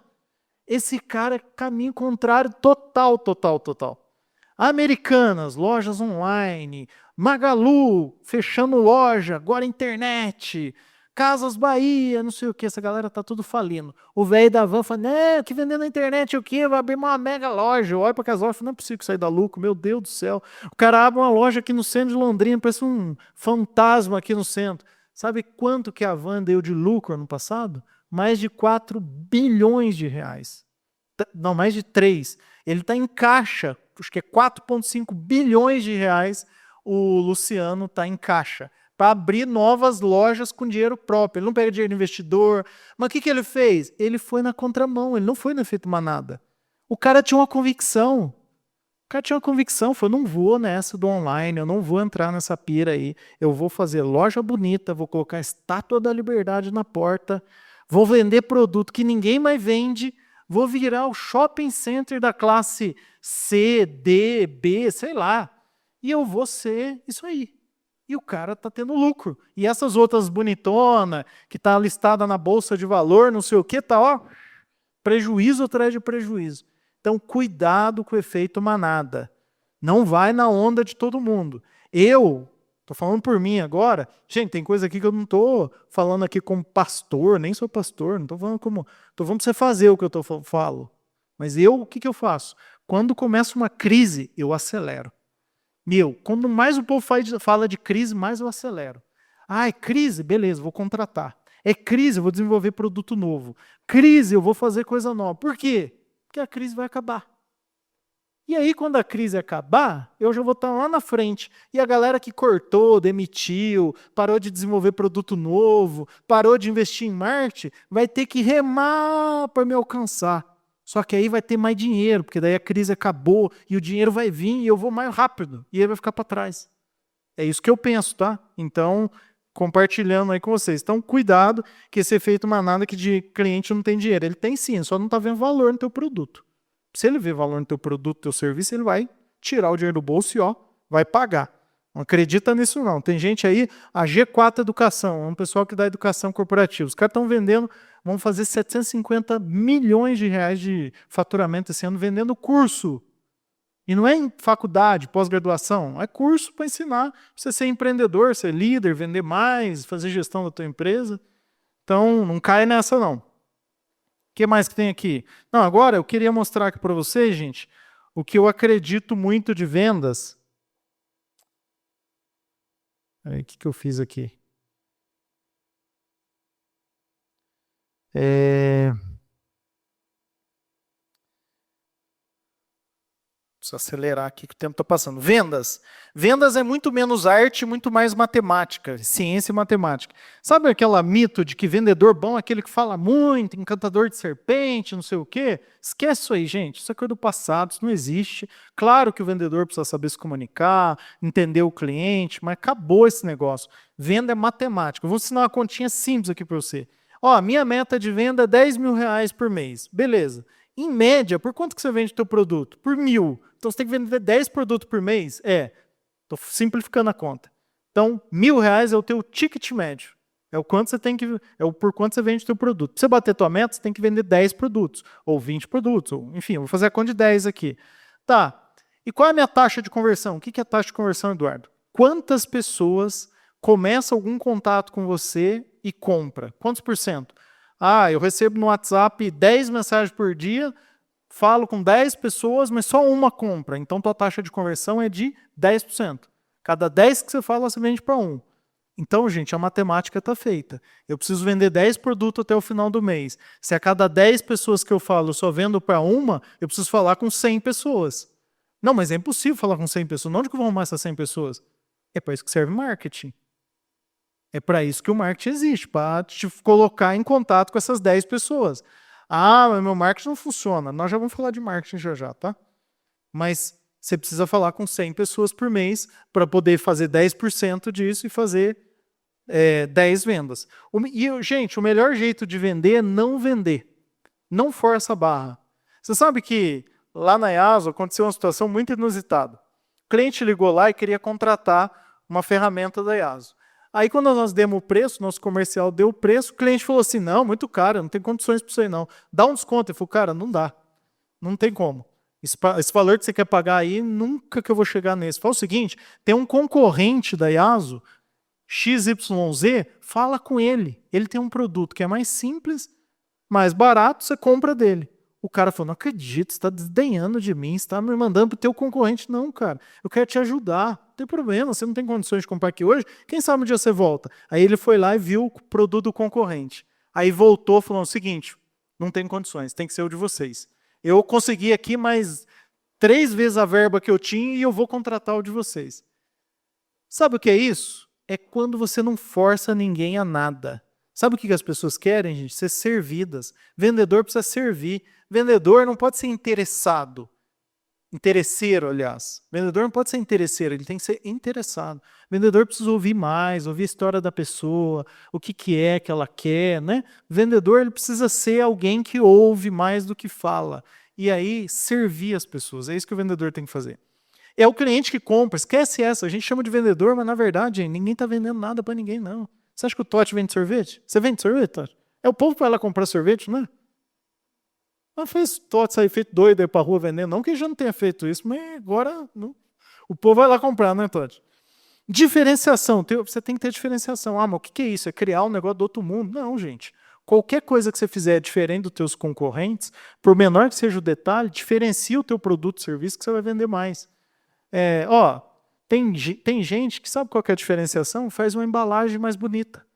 Esse cara é caminho contrário total, total, total. Americanas, lojas online, Magalu, fechando loja, agora internet. Casas Bahia, não sei o que, essa galera tá tudo falindo. O velho da van fala, né, que vender na internet o quê? Vai abrir uma mega loja. Eu olho para aquelas lojas e falo, não é possível que sair da lucro, meu Deus do céu. O cara abre uma loja aqui no centro de Londrina, parece um fantasma aqui no centro. Sabe quanto que a van deu de lucro ano passado? Mais de 4 bilhões de reais. Não, mais de 3. Ele está em caixa, acho que é 4,5 bilhões de reais o Luciano está em caixa para abrir novas lojas com dinheiro próprio. Ele não pega dinheiro de investidor. Mas o que ele fez? Ele foi na contramão, ele não foi no efeito manada. O cara tinha uma convicção. O cara tinha uma convicção, foi, eu não vou nessa do online, eu não vou entrar nessa pira aí, eu vou fazer loja bonita, vou colocar a Estátua da Liberdade na porta, vou vender produto que ninguém mais vende, vou virar o shopping center da classe C, D, B, sei lá, e eu vou ser isso aí. E o cara tá tendo lucro. E essas outras bonitonas, que tá listada na bolsa de valor, não sei o que, tá, ó, prejuízo atrás de prejuízo. Então, cuidado com o efeito manada. Não vai na onda de todo mundo. Eu, tô falando por mim agora, gente, tem coisa aqui que eu não tô falando aqui como pastor, nem sou pastor, não tô falando como, tô falando pra você fazer o que eu falo. Mas eu, o que eu faço? Quando começa uma crise, eu acelero. Quando mais o povo fala de crise, mais eu acelero. Ah, é crise? Beleza, vou contratar. É crise, eu vou desenvolver produto novo. Crise, eu vou fazer coisa nova. Por quê? Porque a crise vai acabar. E aí, quando a crise acabar, eu já vou estar lá na frente. E a galera que cortou, demitiu, parou de desenvolver produto novo, parou de investir em marketing, vai ter que remar para me alcançar. Só que aí vai ter mais dinheiro, porque daí a crise acabou e o dinheiro vai vir e eu vou mais rápido. E ele vai ficar para trás. É isso que eu penso, tá? Então, compartilhando aí com vocês. Então, cuidado que esse efeito manada que de cliente não tem dinheiro. Ele tem sim, só não está vendo valor no teu produto. Se ele vê valor no teu produto, no teu serviço, ele vai tirar o dinheiro do bolso e ó, vai pagar. Não acredita nisso não. Tem gente aí, a G4 Educação, é um pessoal que dá educação corporativa. Os caras estão vendendo, vão fazer 750 milhões de reais de faturamento esse ano vendendo curso. E não é em faculdade, pós-graduação, é curso para ensinar você ser empreendedor, ser líder, vender mais, fazer gestão da tua empresa. Então, não cai nessa não. O que mais que tem aqui? Não, agora eu queria mostrar aqui para vocês, gente, o que eu acredito muito de vendas. Aí, o que eu fiz aqui? Preciso acelerar aqui que o tempo está passando. Vendas. Vendas é muito menos arte, muito mais matemática, ciência e matemática. Sabe aquele mito de que vendedor bom é aquele que fala muito, encantador de serpente, não sei o quê? Esquece isso aí, gente. Isso é coisa do passado, isso não existe. Claro que o vendedor precisa saber se comunicar, entender o cliente, mas acabou esse negócio. Venda é matemática. Eu vou ensinar uma continha simples aqui para você. Ó, minha meta de venda é 10 mil reais por mês. Beleza. Em média, por quanto que você vende o teu produto? Por 1.000. Então você tem que vender 10 produtos por mês? Estou simplificando a conta. Então, 1.000 reais é o teu ticket médio. É o quanto você tem que, é o por quanto você vende o teu produto. Para você bater a tua meta, você tem que vender 10 produtos, ou 20 produtos, ou, enfim, eu vou fazer a conta de 10 aqui. Tá. E qual é a minha taxa de conversão? O que é a taxa de conversão, Eduardo? Quantas pessoas começam algum contato com você e compra? Quantos por cento? Ah, eu recebo no WhatsApp 10 mensagens por dia, falo com 10 pessoas, mas só uma compra. Então, tua taxa de conversão é de 10%. Cada 10 que você fala, você vende para um. Então, gente, a matemática está feita. Eu preciso vender 10 produtos até o final do mês. Se a cada 10 pessoas que eu falo eu só vendo para uma, eu preciso falar com 100 pessoas. Não, mas é impossível falar com 100 pessoas. Onde que eu vou arrumar essas 100 pessoas? É para isso que serve marketing. É para isso que o marketing existe, para te colocar em contato com essas 10 pessoas. Ah, mas meu marketing não funciona. Nós já vamos falar de marketing já, tá? Mas você precisa falar com 100 pessoas por mês para poder fazer 10% disso e fazer 10 vendas. Gente, o melhor jeito de vender é não vender. Não força a barra. Você sabe que lá na EASO aconteceu uma situação muito inusitada. O cliente ligou lá e queria contratar uma ferramenta da EASO. Aí quando nós demos o preço, nosso comercial deu o preço, o cliente falou assim, não, muito caro, não tem condições para isso aí não. Dá um desconto. Ele falou, cara, não dá. Não tem como. Esse valor que você quer pagar aí, nunca que eu vou chegar nesse. Fala o seguinte, tem um concorrente da EASO XYZ, fala com ele. Ele tem um produto que é mais simples, mais barato, você compra dele. O cara falou, não acredito, você está desdenhando de mim, você está me mandando para o teu concorrente. Não, cara, eu quero te ajudar. Não tem problema, você não tem condições de comprar aqui hoje, quem sabe um dia você volta. Aí ele foi lá e viu o produto do concorrente. Aí voltou falando o seguinte, não tem condições, tem que ser o de vocês. Eu consegui aqui mais 3 vezes a verba que eu tinha e eu vou contratar o de vocês. Sabe o que é isso? É quando você não força ninguém a nada. Sabe o que as pessoas querem, gente? Ser servidas. Vendedor precisa servir. Vendedor não pode ser interessado. Interesseiro, aliás. Vendedor não pode ser interesseiro, ele tem que ser interessado. Vendedor precisa ouvir mais, ouvir a história da pessoa, o que é que ela quer, né? Vendedor ele precisa ser alguém que ouve mais do que fala. E aí, servir as pessoas. É isso que o vendedor tem que fazer. É o cliente que compra, esquece essa. A gente chama de vendedor, mas na verdade, gente, ninguém está vendendo nada para ninguém, não. Você acha que o Totti vende sorvete? Você vende sorvete, Totti? É o povo que vai lá comprar sorvete, não é? Mas fez Totti sair feito doido aí pra rua vendendo. Não que ele já não tenha feito isso, mas agora não. O povo vai lá comprar, né, Totti? Diferenciação. Você tem que ter diferenciação. Ah, mas o que é isso? É criar um negócio do outro mundo? Não, gente. Qualquer coisa que você fizer diferente dos teus concorrentes, por menor que seja o detalhe, diferencia o teu produto ou serviço que você vai vender mais. Tem gente que sabe qual que é a diferenciação? Faz uma embalagem mais bonita.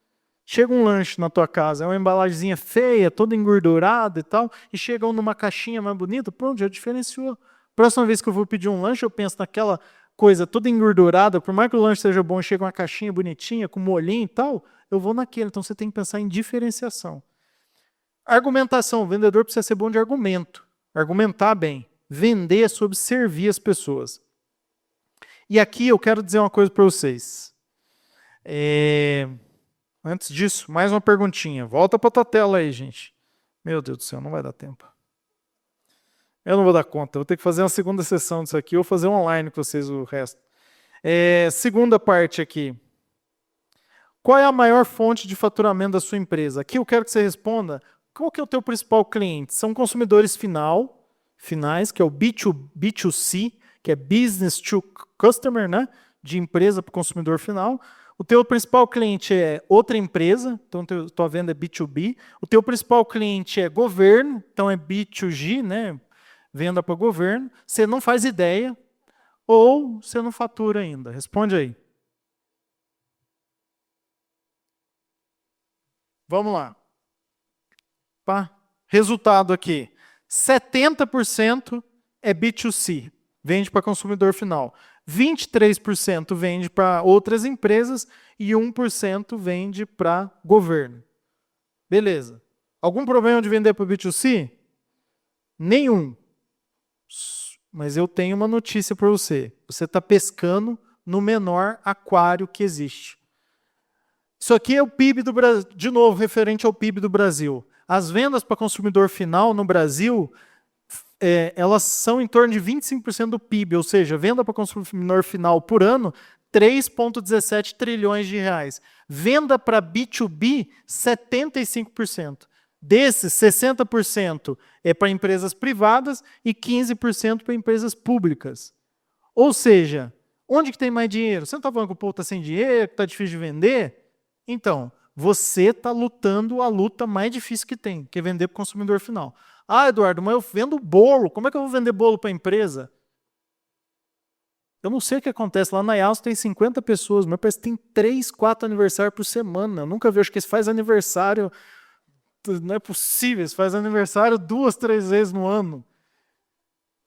Chega um lanche na tua casa, é uma embalagemzinha feia, toda engordurada e tal, e chega um numa caixinha mais bonita, pronto, já diferenciou. Próxima vez que eu vou pedir um lanche, eu penso naquela coisa toda engordurada, por mais que o lanche seja bom, chega uma caixinha bonitinha, com molhinho e tal, eu vou naquele. Então você tem que pensar em diferenciação. Argumentação, o vendedor precisa ser bom de argumento, argumentar bem, vender é sobre servir as pessoas. E aqui eu quero dizer uma coisa para vocês. Antes disso, mais uma perguntinha. Volta para a tua tela aí, gente. Meu Deus do céu, não vai dar tempo. Eu não vou dar conta. Vou ter que fazer uma segunda sessão disso aqui ou fazer online com vocês o resto. Segunda parte aqui. Qual é a maior fonte de faturamento da sua empresa? Aqui eu quero que você responda. Qual que é o teu principal cliente? São consumidores finais, que é o B2C, que é Business to Customer, né? De empresa para o consumidor final. O teu principal cliente é outra empresa, então tua venda é B2B. O teu principal cliente é governo, então é B2G, né? Venda para o governo. Você não faz ideia ou você não fatura ainda? Responde aí. Vamos lá. Resultado aqui. 70% é B2C, vende para consumidor final. 23% vende para outras empresas e 1% vende para governo. Beleza. Algum problema de vender para B2C? Nenhum. Mas eu tenho uma notícia para você. Você está pescando no menor aquário que existe. Isso aqui é o PIB do Brasil, de novo, referente ao PIB do Brasil. As vendas para consumidor final no Brasil, elas são em torno de 25% do PIB, ou seja, venda para consumidor final por ano, 3,17 trilhões de reais. Venda para B2B, 75%. Desses, 60% é para empresas privadas e 15% para empresas públicas. Ou seja, onde que tem mais dinheiro? Você não está falando que o povo está sem dinheiro, que está difícil de vender? Então, você está lutando a luta mais difícil que tem, que é vender para o consumidor final. Ah, Eduardo, mas eu vendo bolo. Como é que eu vou vender bolo para a empresa? Eu não sei o que acontece. Lá na IALS tem 50 pessoas, mas parece que tem 3, 4 aniversários por semana. Eu nunca vi, acho que eles fazem aniversário. Não é possível, eles fazem aniversário 2, 3 vezes no ano.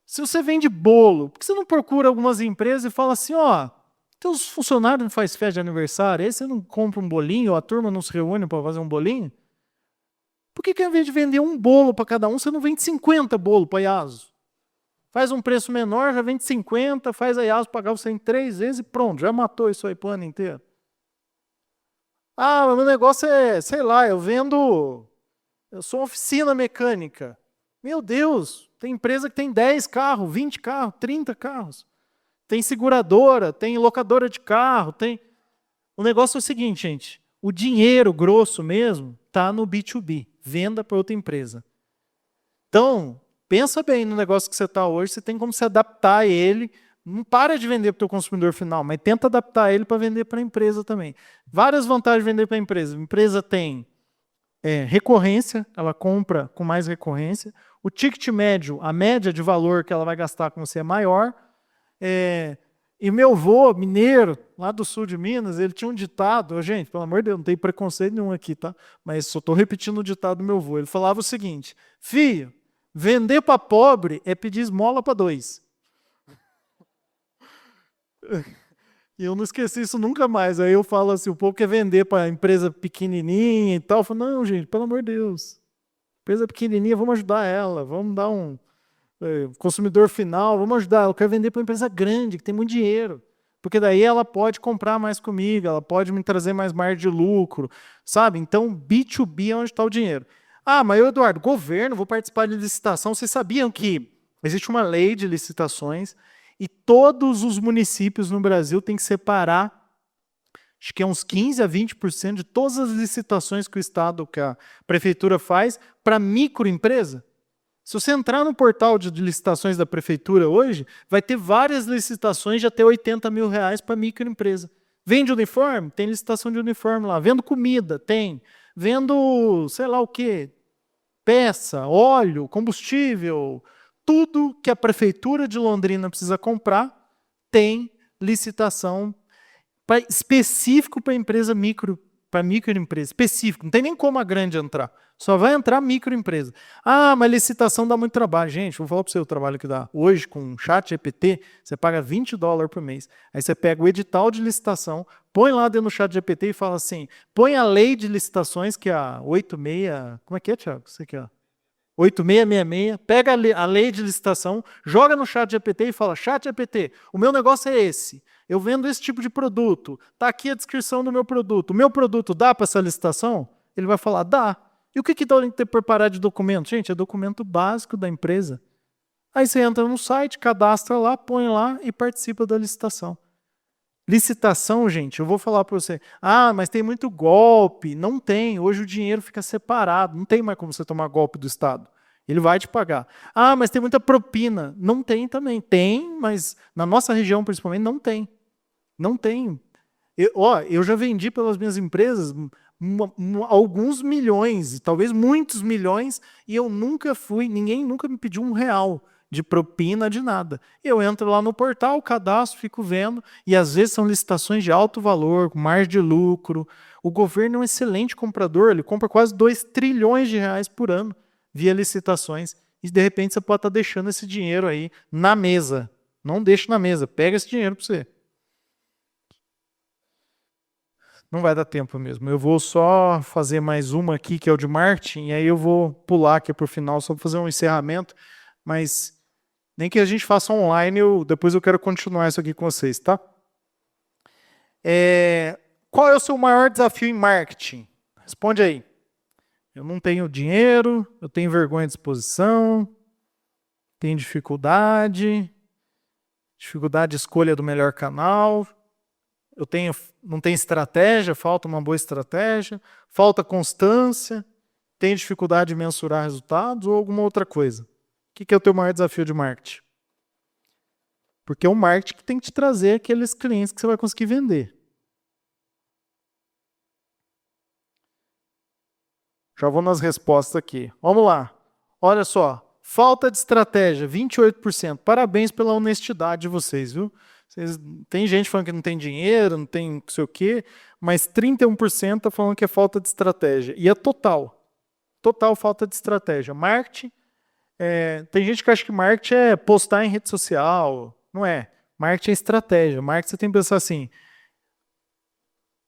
Se você vende bolo, por que você não procura algumas empresas e fala assim, teus funcionários não fazem festa de aniversário, aí você não compra um bolinho, ou a turma não se reúne para fazer um bolinho? Por que ao invés de vender um bolo para cada um, você não vende 50 bolos para a IASO? Faz um preço menor, já vende 50, faz a IASO pagar você em 3 vezes e pronto, já matou isso aí pro ano inteiro. O meu negócio é, sei lá, eu sou uma oficina mecânica. Meu Deus, tem empresa que tem 10 carros, 20 carros, 30 carros. Tem seguradora, tem locadora de carro, tem... O negócio é o seguinte, gente, o dinheiro grosso mesmo está no B2B, venda para outra empresa. Então, pensa bem no negócio que você está hoje, você tem como se adaptar a ele Não para de vender para o teu consumidor final, mas tenta adaptar ele para vender para a empresa também. Várias vantagens de vender para a empresa. A empresa tem recorrência, ela compra com mais recorrência. O ticket médio, a média de valor que ela vai gastar com você é maior. E meu avô, mineiro, lá do sul de Minas, ele tinha um ditado, gente, pelo amor de Deus, não tem preconceito nenhum aqui, tá? Mas só estou repetindo o ditado do meu avô. Ele falava o seguinte: filho, vender para pobre é pedir esmola para dois. E eu não esqueci isso nunca mais. Aí eu falo assim, o povo quer vender para empresa pequenininha e tal. Eu falo, não, gente, pelo amor de Deus. Empresa pequenininha, vamos ajudar ela. Vamos dar um consumidor final, vamos ajudar. Eu quero vender para uma empresa grande, que tem muito dinheiro. Porque daí ela pode comprar mais comigo, ela pode me trazer mais margem de lucro, sabe? Então, B2B é onde está o dinheiro. Ah, mas eu, Eduardo, governo, vou participar de licitação. Vocês sabiam que existe uma lei de licitações e todos os municípios no Brasil têm que separar, acho que é uns 15% a 20% de todas as licitações que o Estado, que a Prefeitura faz para microempresa? Se você entrar no portal de licitações da Prefeitura hoje, vai ter várias licitações de até R$80 mil para microempresa. Vende uniforme? Tem licitação de uniforme lá. Vendo comida? Tem. Vendo, sei lá o quê, peça, óleo, combustível, tudo que a Prefeitura de Londrina precisa comprar, tem licitação específico para empresa para microempresa, específico. Não tem nem como a grande entrar. Só vai entrar microempresa. Ah, mas licitação dá muito trabalho. Gente, vou falar para você o trabalho que dá. Hoje, com o ChatGPT, você paga $20 por mês. Aí você pega o edital de licitação, põe lá dentro do ChatGPT e fala assim, põe a lei de licitações, que é a 86... Como é que é, Thiago? Isso aqui, ó. 8666, pega a lei de licitação, joga no ChatGPT e fala, ChatGPT, o meu negócio é esse, eu vendo esse tipo de produto, está aqui a descrição do meu produto, o meu produto dá para essa licitação? Ele vai falar, dá. E o que tem que ter preparado de documento? Gente, é documento básico da empresa. Aí você entra no site, cadastra lá, põe lá e participa da licitação. Licitação, gente, eu vou falar para você, mas tem muito golpe. Não tem, hoje o dinheiro fica separado, não tem mais como você tomar golpe do Estado. Ele vai te pagar. Mas tem muita propina. Não tem também. Tem, mas na nossa região, principalmente, não tem. Não tem. Eu já vendi pelas minhas empresas alguns milhões, talvez muitos milhões, e eu nunca ninguém nunca me pediu R$1 de propina, de nada. Eu entro lá no portal, cadastro, fico vendo, e às vezes são licitações de alto valor, com margem de lucro. O governo é um excelente comprador, ele compra quase R$2 trilhões por ano via licitações, e de repente você pode estar deixando esse dinheiro aí na mesa. Não deixe na mesa, pega esse dinheiro para você. Não vai dar tempo mesmo. Eu vou só fazer mais uma aqui, que é o de marketing, e aí eu vou pular aqui para o final, só para fazer um encerramento, mas nem que a gente faça online, depois eu quero continuar isso aqui com vocês, tá? Qual é o seu maior desafio em marketing? Responde aí. Eu não tenho dinheiro, eu tenho vergonha de exposição, tenho dificuldade de escolha do melhor canal, não tenho estratégia, falta uma boa estratégia, falta constância, tenho dificuldade de mensurar resultados ou alguma outra coisa. O que é o teu maior desafio de marketing? Porque é o marketing que tem que te trazer aqueles clientes que você vai conseguir vender. Já vou nas respostas aqui. Vamos lá. Olha só. Falta de estratégia, 28%. Parabéns pela honestidade de vocês, viu? Tem gente falando que não tem dinheiro, não tem não sei o quê, mas 31% está falando que é falta de estratégia. E é total. Total falta de estratégia. Marketing, tem gente que acha que marketing é postar em rede social. Não é. Marketing é estratégia. Marketing você tem que pensar assim,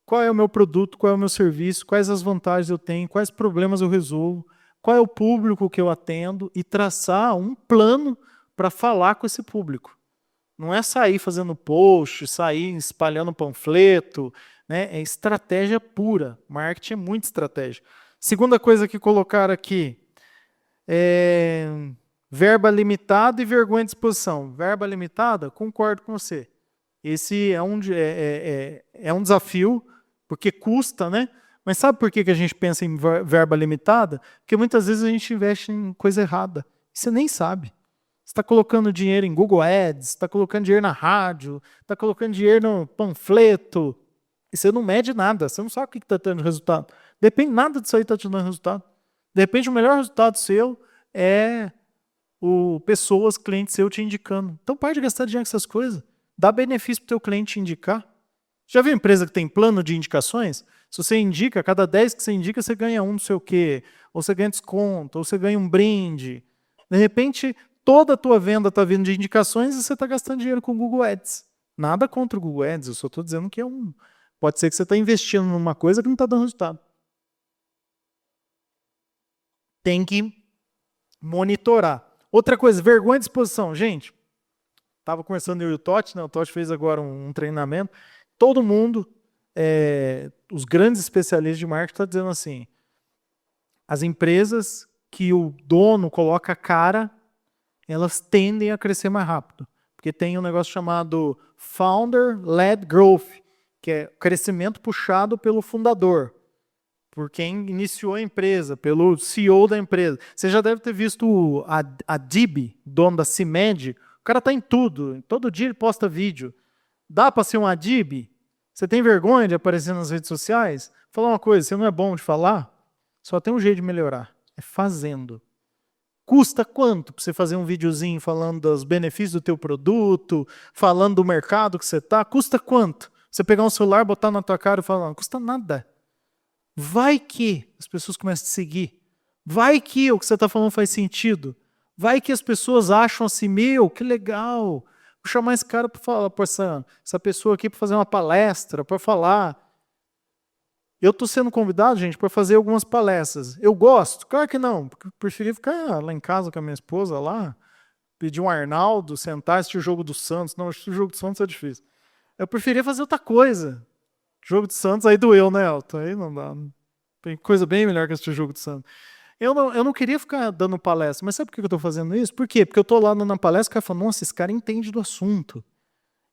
qual é o meu produto, qual é o meu serviço, quais as vantagens eu tenho, quais problemas eu resolvo, qual é o público que eu atendo e traçar um plano para falar com esse público. Não é sair fazendo post, sair espalhando panfleto, né? É estratégia pura. Marketing é muito estratégia. Segunda coisa que colocaram aqui, verba limitada e vergonha de exposição. Verba limitada, concordo com você. Esse é um desafio, porque custa, né? Mas sabe por que a gente pensa em verba limitada? Porque muitas vezes a gente investe em coisa errada. Você nem sabe. está colocando dinheiro em Google Ads, está colocando dinheiro na rádio, está colocando dinheiro no panfleto, e você não mede nada, você não sabe o que está tendo resultado. Depende, nada disso aí está te dando resultado. De repente, o melhor resultado seu é pessoas, clientes seu te indicando. Então, para de gastar dinheiro com essas coisas. Dá benefício para o teu cliente te indicar. Já viu empresa que tem plano de indicações? Se você indica, cada 10 que você indica, você ganha um não sei o quê, ou você ganha desconto, ou você ganha um brinde. De repente, toda a tua venda está vindo de indicações e você está gastando dinheiro com o Google Ads. Nada contra o Google Ads, eu só estou dizendo que pode ser que você está investindo numa coisa que não está dando resultado. Tem que monitorar. Outra coisa, vergonha de exposição. Gente, estava conversando eu e o Totti, né? O Totti fez agora um treinamento. Todo mundo, os grandes especialistas de marketing estão dizendo assim, as empresas que o dono coloca a cara, elas tendem a crescer mais rápido. Porque tem um negócio chamado Founder-Led Growth, que é crescimento puxado pelo fundador, por quem iniciou a empresa, pelo CEO da empresa. Você já deve ter visto a Dib, dono da CIMED. O cara está em tudo. Todo dia ele posta vídeo. Dá para ser um Adib? Você tem vergonha de aparecer nas redes sociais? Vou falar uma coisa, você não é bom de falar? Só tem um jeito de melhorar. É fazendo. Custa quanto para você fazer um videozinho falando dos benefícios do teu produto, falando do mercado que você está? Custa quanto? Você pegar um celular, botar na tua cara e falar, não custa nada. Vai que as pessoas começam a te seguir. Vai que o que você está falando faz sentido. Vai que as pessoas acham assim, meu, que legal. Vou chamar esse cara para falar, para essa pessoa aqui para fazer uma palestra, para falar. Eu estou sendo convidado, gente, para fazer algumas palestras. Eu gosto? Claro que não. Porque eu preferi ficar lá em casa com a minha esposa, lá, pedir um Arnaldo, sentar e assistir o jogo do Santos. Não, assistir o jogo do Santos é difícil. Eu preferia fazer outra coisa. Jogo do Santos, aí doeu, né, Elton? Aí não dá. Tem coisa bem melhor que assistir o jogo do Santos. Eu não queria ficar dando palestra, mas sabe por que eu estou fazendo isso? Por quê? Porque eu estou lá dando palestra e o cara fala, nossa, esse cara entende do assunto.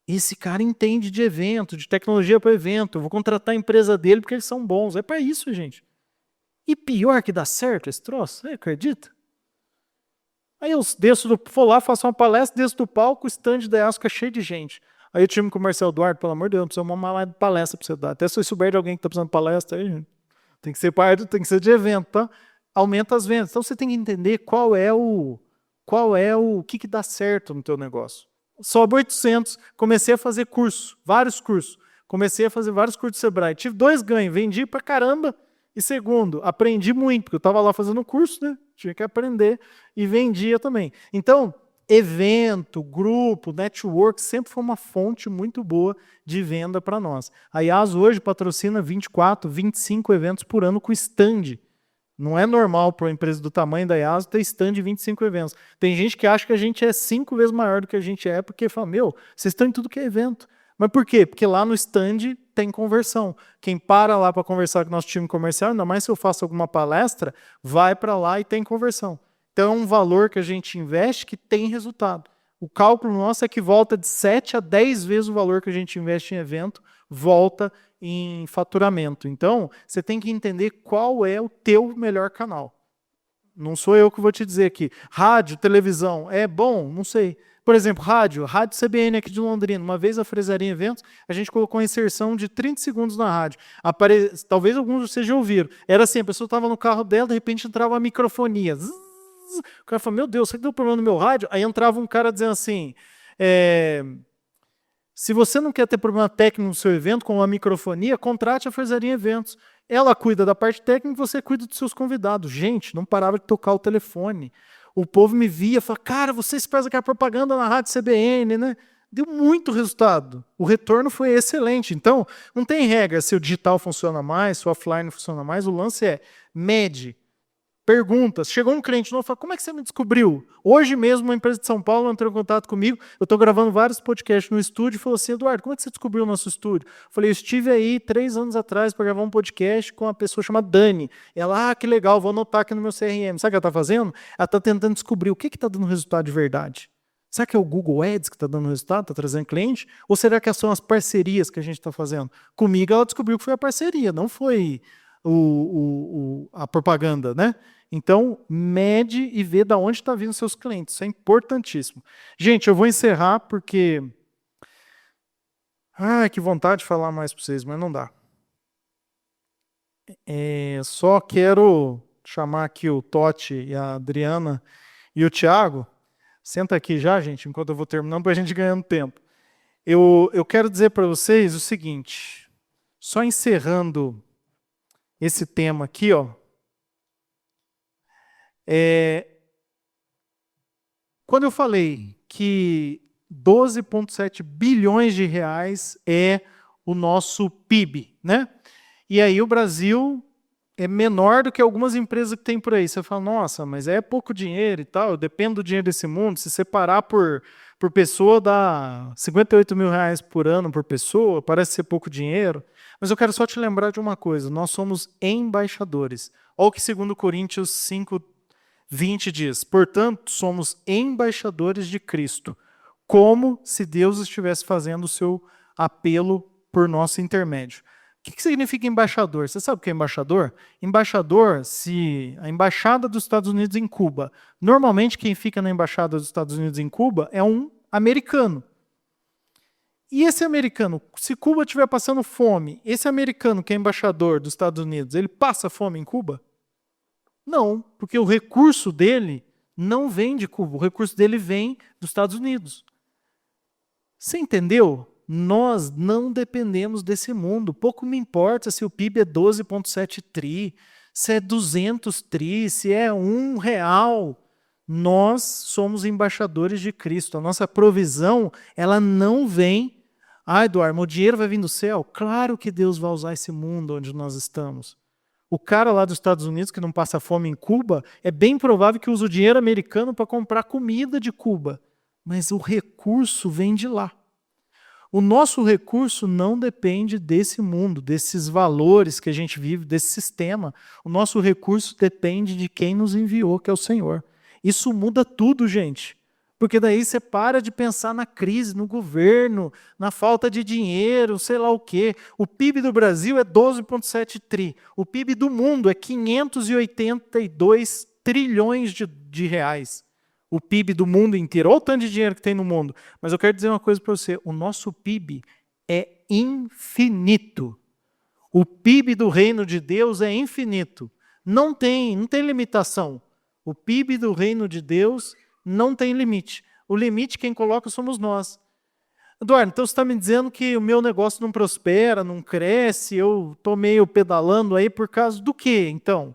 Esse cara entende de evento, de tecnologia para evento. Eu vou contratar a empresa dele porque eles são bons. É para isso, gente. E pior que dá certo esse troço, você acredita? Aí eu vou lá, faço uma palestra, desço do palco, o stand da EASO fica cheio de gente. Aí eu tive com o Marcelo Eduardo, pelo amor de Deus, não precisa uma palestra para você dar. Até se eu souber de alguém que está precisando de palestra, aí, gente, tem que ser parte, tem que ser de evento, tá? Aumenta as vendas. Então você tem que entender qual é o que dá certo no teu negócio. Sobe 800, comecei a fazer curso, vários cursos. Comecei a fazer vários cursos do Sebrae. Tive 2 ganhos, vendi pra caramba. E segundo, aprendi muito, porque eu estava lá fazendo curso, né? Tinha que aprender e vendia também. Então, evento, grupo, network sempre foi uma fonte muito boa de venda para nós. A IASO hoje patrocina 24, 25 eventos por ano com stand. Não é normal para uma empresa do tamanho da IASO ter stand de 25 eventos. Tem gente que acha que a gente é 5 vezes maior do que a gente é, porque fala, meu, vocês estão em tudo que é evento. Mas por quê? Porque lá no stand tem conversão. Quem para lá para conversar com o nosso time comercial, ainda mais se eu faço alguma palestra, vai para lá e tem conversão. Então é um valor que a gente investe que tem resultado. O cálculo nosso é que volta de 7 a 10 vezes o valor que a gente investe em evento, volta em faturamento. Então, você tem que entender qual é o teu melhor canal. Não sou eu que vou te dizer aqui. Rádio, televisão, é bom? Não sei. Por exemplo, rádio CBN aqui de Londrina. Uma vez a Fresaria Eventos, a gente colocou uma inserção de 30 segundos na rádio. Talvez alguns de vocês já ouviram. Era assim, a pessoa estava no carro dela, de repente entrava uma microfonia. Zzz, o cara falou, meu Deus, será que deu problema no meu rádio? Aí entrava um cara dizendo assim, se você não quer ter problema técnico no seu evento, com uma microfonia, contrate a Fresaria Eventos. Ela cuida da parte técnica e você cuida dos seus convidados. Gente, não parava de tocar o telefone. O povo me via e falava, cara, vocês fazem aquela propaganda na rádio CBN, né? Deu muito resultado. O retorno foi excelente. Então, não tem regra se o digital funciona mais, se o offline funciona mais. O lance é, mede. Perguntas. Chegou um cliente novo e falou, como é que você me descobriu? Hoje mesmo, uma empresa de São Paulo entrou em contato comigo, eu estou gravando vários podcasts no estúdio, e falou assim, Eduardo, como é que você descobriu o nosso estúdio? Eu falei, eu estive aí 3 anos atrás para gravar um podcast com uma pessoa chamada Dani. Ela, que legal, vou anotar aqui no meu CRM. Sabe o que ela está fazendo? Ela está tentando descobrir o que está dando resultado de verdade. Será que é o Google Ads que está dando resultado, está trazendo cliente? Ou será que são as parcerias que a gente está fazendo? Comigo ela descobriu que foi a parceria, não foi a propaganda, né? Então, mede e vê de onde está vindo seus clientes. Isso é importantíssimo. Gente, eu vou encerrar porque... Ai, que vontade de falar mais para vocês, mas não dá. Só quero chamar aqui o Totti e a Adriana e o Thiago. Senta aqui já, gente, enquanto eu vou terminando, para a gente ganhando tempo. Eu quero dizer para vocês o seguinte, só encerrando esse tema aqui, ó. Quando eu falei que 12,7 bilhões de reais é o nosso PIB, né? E aí o Brasil é menor do que algumas empresas que tem por aí. Você fala, nossa, mas é pouco dinheiro e tal, eu dependo do dinheiro desse mundo. Se separar por pessoa dá 58 mil reais por ano por pessoa, parece ser pouco dinheiro. Mas eu quero só te lembrar de uma coisa, nós somos embaixadores. Olha o que 2 Coríntios 5:20 diz, portanto, somos embaixadores de Cristo, como se Deus estivesse fazendo o seu apelo por nosso intermédio. O que significa embaixador? Você sabe o que é embaixador? Embaixador, se a embaixada dos Estados Unidos em Cuba, normalmente quem fica na embaixada dos Estados Unidos em Cuba é um americano. E esse americano, se Cuba estiver passando fome, esse americano que é embaixador dos Estados Unidos, ele passa fome em Cuba? Não, porque o recurso dele não vem de Cuba, o recurso dele vem dos Estados Unidos. Você entendeu? Nós não dependemos desse mundo. Pouco me importa se o PIB é 12,7 tri, se é 200 tri, se é R$ 1. Nós somos embaixadores de Cristo. A nossa provisão, ela não vem... Eduardo, o dinheiro vai vir do céu? Claro que Deus vai usar esse mundo onde nós estamos. O cara lá dos Estados Unidos que não passa fome em Cuba, é bem provável que use o dinheiro americano para comprar comida de Cuba. Mas o recurso vem de lá. O nosso recurso não depende desse mundo, desses valores que a gente vive, desse sistema. O nosso recurso depende de quem nos enviou, que é o Senhor. Isso muda tudo, gente. Porque daí você para de pensar na crise, no governo, na falta de dinheiro, sei lá o quê. O PIB do Brasil é 12,7 tri. O PIB do mundo é 582 trilhões de reais. O PIB do mundo inteiro. Olha o tanto de dinheiro que tem no mundo. Mas eu quero dizer uma coisa para você. O nosso PIB é infinito. O PIB do reino de Deus é infinito. Não tem limitação. O PIB do reino de Deus não tem limite. O limite quem coloca somos nós. Eduardo, então você está me dizendo que o meu negócio não prospera, não cresce, eu estou meio pedalando aí por causa do quê, então?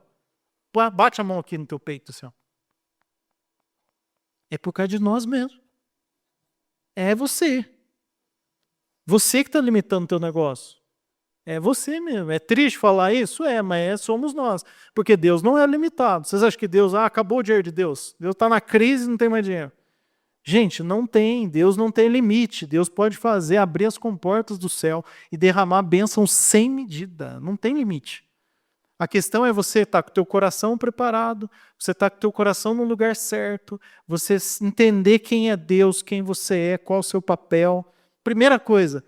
Bate a mão aqui no teu peito, senhor. É por causa de nós mesmos. É você. Você que está limitando o teu negócio. É você mesmo. É triste falar isso? Mas somos nós. Porque Deus não é limitado. Vocês acham que Deus, acabou o dinheiro de Deus? Deus está na crise e não tem mais dinheiro. Gente, não tem. Deus não tem limite. Deus pode abrir as comportas do céu e derramar bênção sem medida. Não tem limite. A questão é você estar com o teu coração preparado, você estar com o teu coração no lugar certo, você entender quem é Deus, quem você é, qual o seu papel. Primeira coisa, o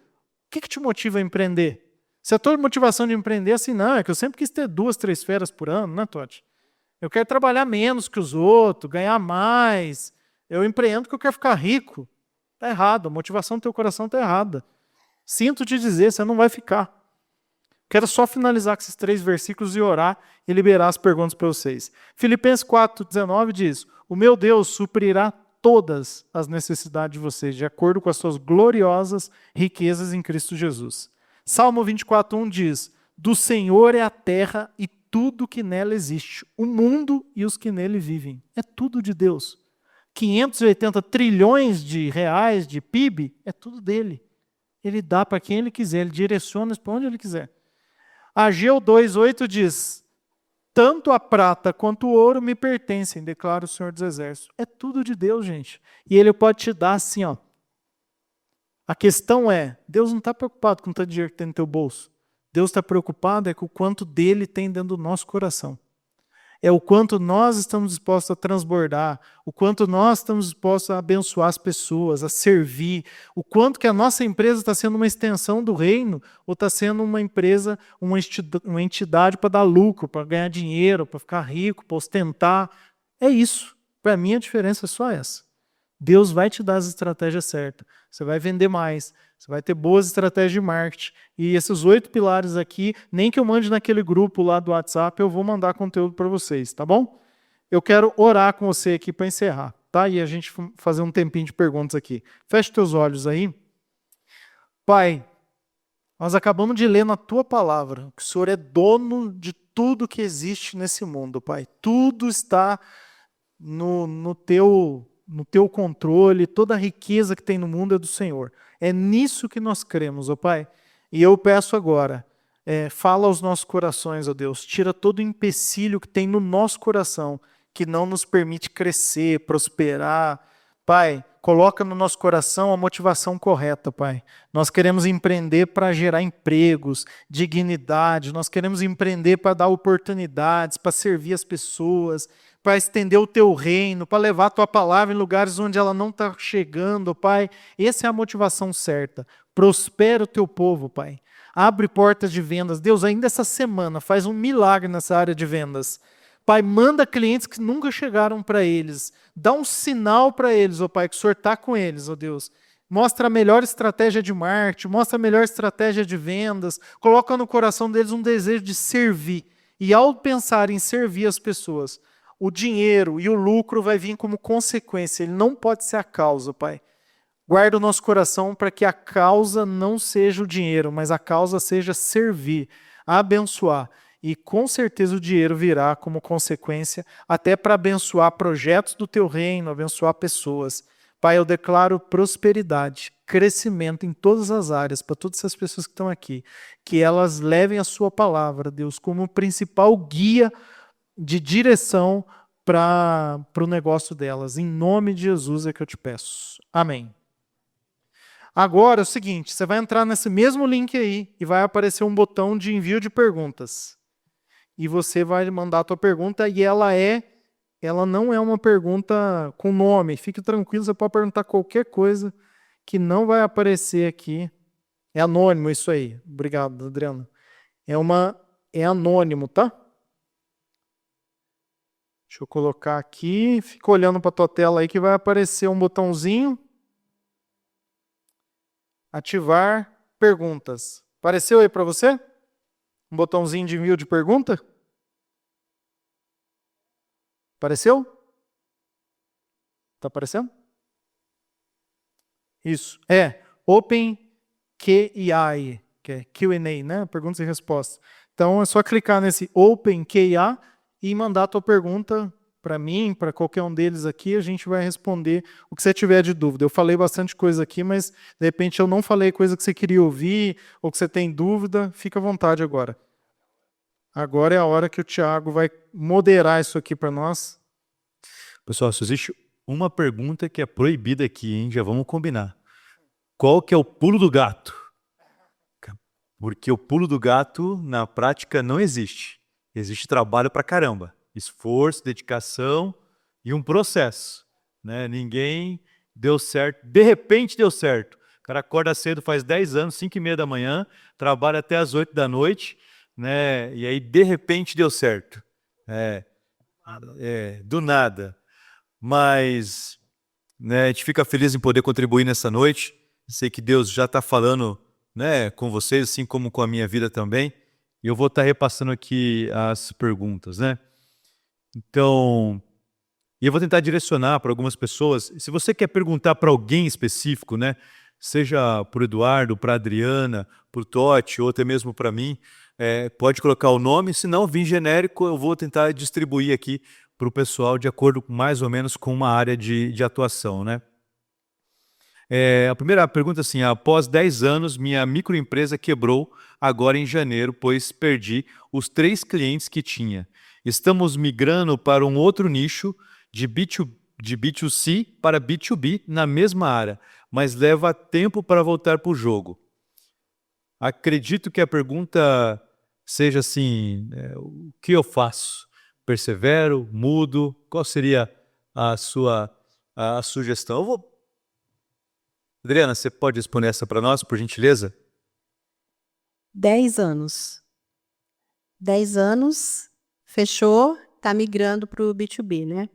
que te motiva a empreender? Se a tua motivação de empreender é assim, não, é que eu sempre quis ter 2, 3 férias por ano, né, Totti? Eu quero trabalhar menos que os outros, ganhar mais. Eu empreendo porque eu quero ficar rico. Está errado, a motivação do teu coração está errada. Sinto te dizer, você não vai ficar. Quero só finalizar com esses 3 versículos e orar e liberar as perguntas para vocês. Filipenses 4:19 diz, o meu Deus suprirá todas as necessidades de vocês, de acordo com as suas gloriosas riquezas em Cristo Jesus. Salmo 24:1 diz, do Senhor é a terra e tudo que nela existe, o mundo e os que nele vivem. É tudo de Deus. 580 trilhões de reais de PIB, é tudo dele. Ele dá para quem ele quiser, ele direciona para onde ele quiser. Ageu 2:8 diz, tanto a prata quanto o ouro me pertencem, declara o Senhor dos Exércitos. É tudo de Deus, gente. E Ele pode te dar assim, ó. A questão é, Deus não está preocupado com o tanto de dinheiro que tem no teu bolso. Deus está preocupado com o quanto dele tem dentro do nosso coração. É o quanto nós estamos dispostos a transbordar, o quanto nós estamos dispostos a abençoar as pessoas, a servir, o quanto que a nossa empresa está sendo uma extensão do reino ou está sendo uma empresa, uma entidade para dar lucro, para ganhar dinheiro, para ficar rico, para ostentar. É isso. Para mim a diferença é só essa. Deus vai te dar as estratégias certas. Você vai vender mais, você vai ter boas estratégias de marketing. E esses 8 pilares aqui, nem que eu mande naquele grupo lá do WhatsApp, eu vou mandar conteúdo para vocês, tá bom? Eu quero orar com você aqui para encerrar, tá? E a gente fazer um tempinho de perguntas aqui. Feche teus olhos aí. Pai, nós acabamos de ler na tua palavra que o Senhor é dono de tudo que existe nesse mundo, Pai. Tudo está no teu controle, toda a riqueza que tem no mundo é do Senhor. É nisso que nós cremos, ó Pai. E eu peço agora, fala aos nossos corações, ó Deus, tira todo o empecilho que tem no nosso coração, que não nos permite crescer, prosperar. Pai, coloca no nosso coração a motivação correta, Pai. Nós queremos empreender para gerar empregos, dignidade, nós queremos empreender para dar oportunidades, para servir as pessoas, para estender o teu reino, para levar a tua palavra em lugares onde ela não está chegando, Pai. Essa é a motivação certa. Prospera o teu povo, Pai. Abre portas de vendas. Deus, ainda essa semana, faz um milagre nessa área de vendas. Pai, manda clientes que nunca chegaram para eles. Dá um sinal para eles, ó Pai, que o Senhor está com eles, ó Deus. Mostra a melhor estratégia de marketing, mostra a melhor estratégia de vendas. Coloca no coração deles um desejo de servir. E ao pensar em servir as pessoas, o dinheiro e o lucro vai vir como consequência. Ele não pode ser a causa, Pai. Guarda o nosso coração para que a causa não seja o dinheiro, mas a causa seja servir, abençoar. E com certeza o dinheiro virá como consequência, até para abençoar projetos do teu reino, abençoar pessoas. Pai, eu declaro prosperidade, crescimento em todas as áreas, para todas essas pessoas que estão aqui. Que elas levem a sua palavra, Deus, como o principal guia de direção para o negócio delas. Em nome de Jesus é que eu te peço. Amém. Agora é o seguinte, você vai entrar nesse mesmo link aí e vai aparecer um botão de envio de perguntas. E você vai mandar a tua pergunta e ela não é uma pergunta com nome. Fique tranquilo, você pode perguntar qualquer coisa que não vai aparecer aqui. É anônimo isso aí. Obrigado, Adriano. É anônimo, tá? Deixa eu colocar aqui, fica olhando para a tua tela aí que vai aparecer um botãozinho. Ativar perguntas. Apareceu aí para você? Um botãozinho de envio de pergunta? Apareceu? Está aparecendo? Isso. Open QI, que é Q&A, né? Perguntas e respostas. Então é só clicar nesse Open QA e mandar a tua pergunta para mim, para qualquer um deles aqui, a gente vai responder o que você tiver de dúvida. Eu falei bastante coisa aqui, mas de repente eu não falei coisa que você queria ouvir ou que você tem dúvida, fica à vontade agora. Agora é a hora que o Thiago vai moderar isso aqui para nós. Pessoal, só existe uma pergunta que é proibida aqui, hein? Já vamos combinar. Qual que é o pulo do gato? Porque o pulo do gato, na prática, não existe. Existe trabalho pra caramba. Esforço, dedicação e um processo. Né? Ninguém deu certo. De repente deu certo. O cara acorda cedo, faz 10 anos, 5h30 da manhã, trabalha até as 8 da noite, né? E aí de repente deu certo. Do nada. Mas né, a gente fica feliz em poder contribuir nessa noite. Sei que Deus já está falando, né, com vocês, assim como com a minha vida também. E eu vou estar repassando aqui as perguntas, né? Então, eu vou tentar direcionar para algumas pessoas. Se você quer perguntar para alguém específico, né, seja para o Eduardo, para a Adriana, para o Totti ou até mesmo para mim, pode colocar o nome. Se não vir genérico, eu vou tentar distribuir aqui para o pessoal de acordo mais ou menos com uma área de atuação, né? A primeira pergunta é assim, após 10 anos, minha microempresa quebrou agora em janeiro, pois perdi os 3 clientes que tinha. Estamos migrando para um outro nicho de B2C para B2B na mesma área, mas leva tempo para voltar para o jogo. Acredito que a pergunta seja assim, o que eu faço? persevero, mudo? Qual seria a sua sugestão? Adriana, você pode responder essa para nós, por gentileza? 10 anos. 10 anos, fechou, está migrando para o B2B, né?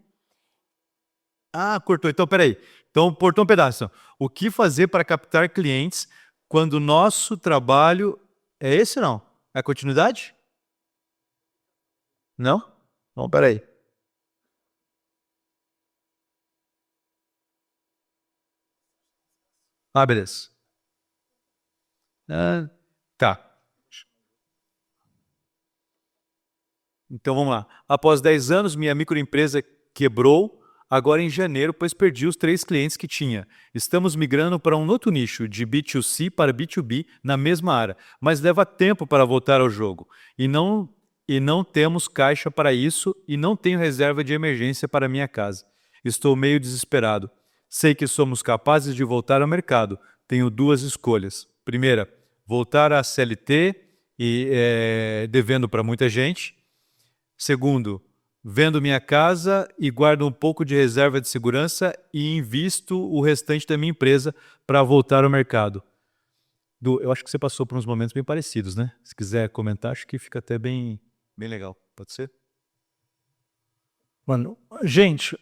Ah, cortou. Então, peraí. Então, cortou um pedaço. O que fazer para captar clientes quando o nosso trabalho é esse ou não? É a continuidade? Não? Não, peraí. Ah, beleza. Tá. Então vamos lá. Após 10 anos, minha microempresa quebrou, agora em janeiro, pois perdi os 3 clientes que tinha. Estamos migrando para um outro nicho, de B2C para B2B, na mesma área, mas leva tempo para voltar ao jogo. E não temos caixa para isso e não tenho reserva de emergência para minha casa. Estou meio desesperado. Sei que somos capazes de voltar ao mercado. Tenho 2 escolhas. Primeira, voltar à CLT e devendo para muita gente. Segundo, vendo minha casa e guardo um pouco de reserva de segurança e invisto o restante da minha empresa para voltar ao mercado. Eu acho que você passou por uns momentos bem parecidos, né? Se quiser comentar, acho que fica até bem legal. Pode ser? Mano, gente,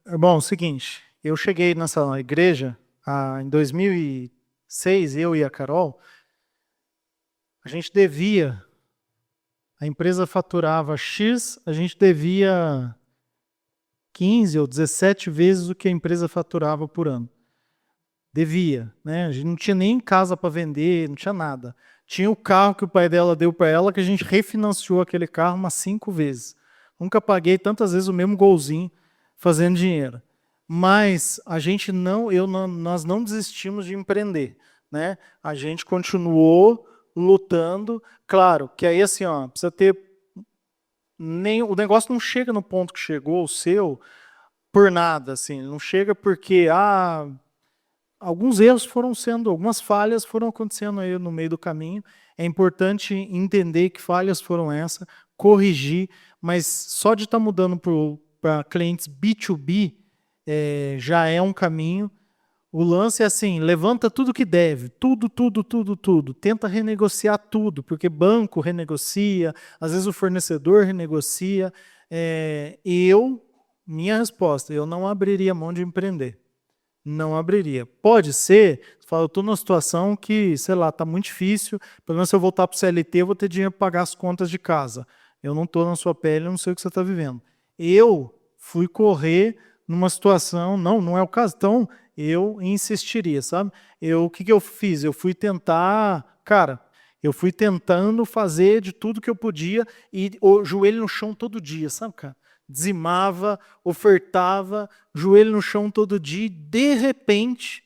irmão, é o seguinte, eu cheguei nessa igreja em 2006, eu e a Carol, a gente devia, a empresa faturava X, a gente devia 15 ou 17 vezes o que a empresa faturava por ano. Devia, né? A gente não tinha nem casa para vender, não tinha nada. Tinha o carro que o pai dela deu para ela, que a gente refinanciou aquele carro umas 5 vezes. Nunca paguei tantas vezes o mesmo golzinho fazendo dinheiro. Mas a gente nós não desistimos de empreender, né? A gente continuou lutando. Claro que aí assim, ó, precisa ter o negócio não chega no ponto que chegou o seu por nada, assim, não chega porque alguns erros algumas falhas foram acontecendo aí no meio do caminho. É importante entender que falhas foram essas, corrigir, mas só de estar mudando para clientes B2B já é um caminho. O lance é assim, levanta tudo que deve, tudo. Tenta renegociar tudo, porque banco renegocia, às vezes o fornecedor renegocia. Minha resposta, eu não abriria mão de empreender. Não abriria. Pode ser, você fala, eu estou numa situação que, sei lá, está muito difícil, pelo menos se eu voltar para o CLT, eu vou ter dinheiro para pagar as contas de casa. Eu não estou na sua pele, eu não sei o que você está vivendo. Eu fui correr numa situação, não é o caso, então eu insistiria, sabe? O que eu fiz? Eu fui tentar, eu fui tentando fazer de tudo que eu podia e o joelho no chão todo dia, sabe, cara? Dizimava, ofertava, joelho no chão todo dia, e de repente,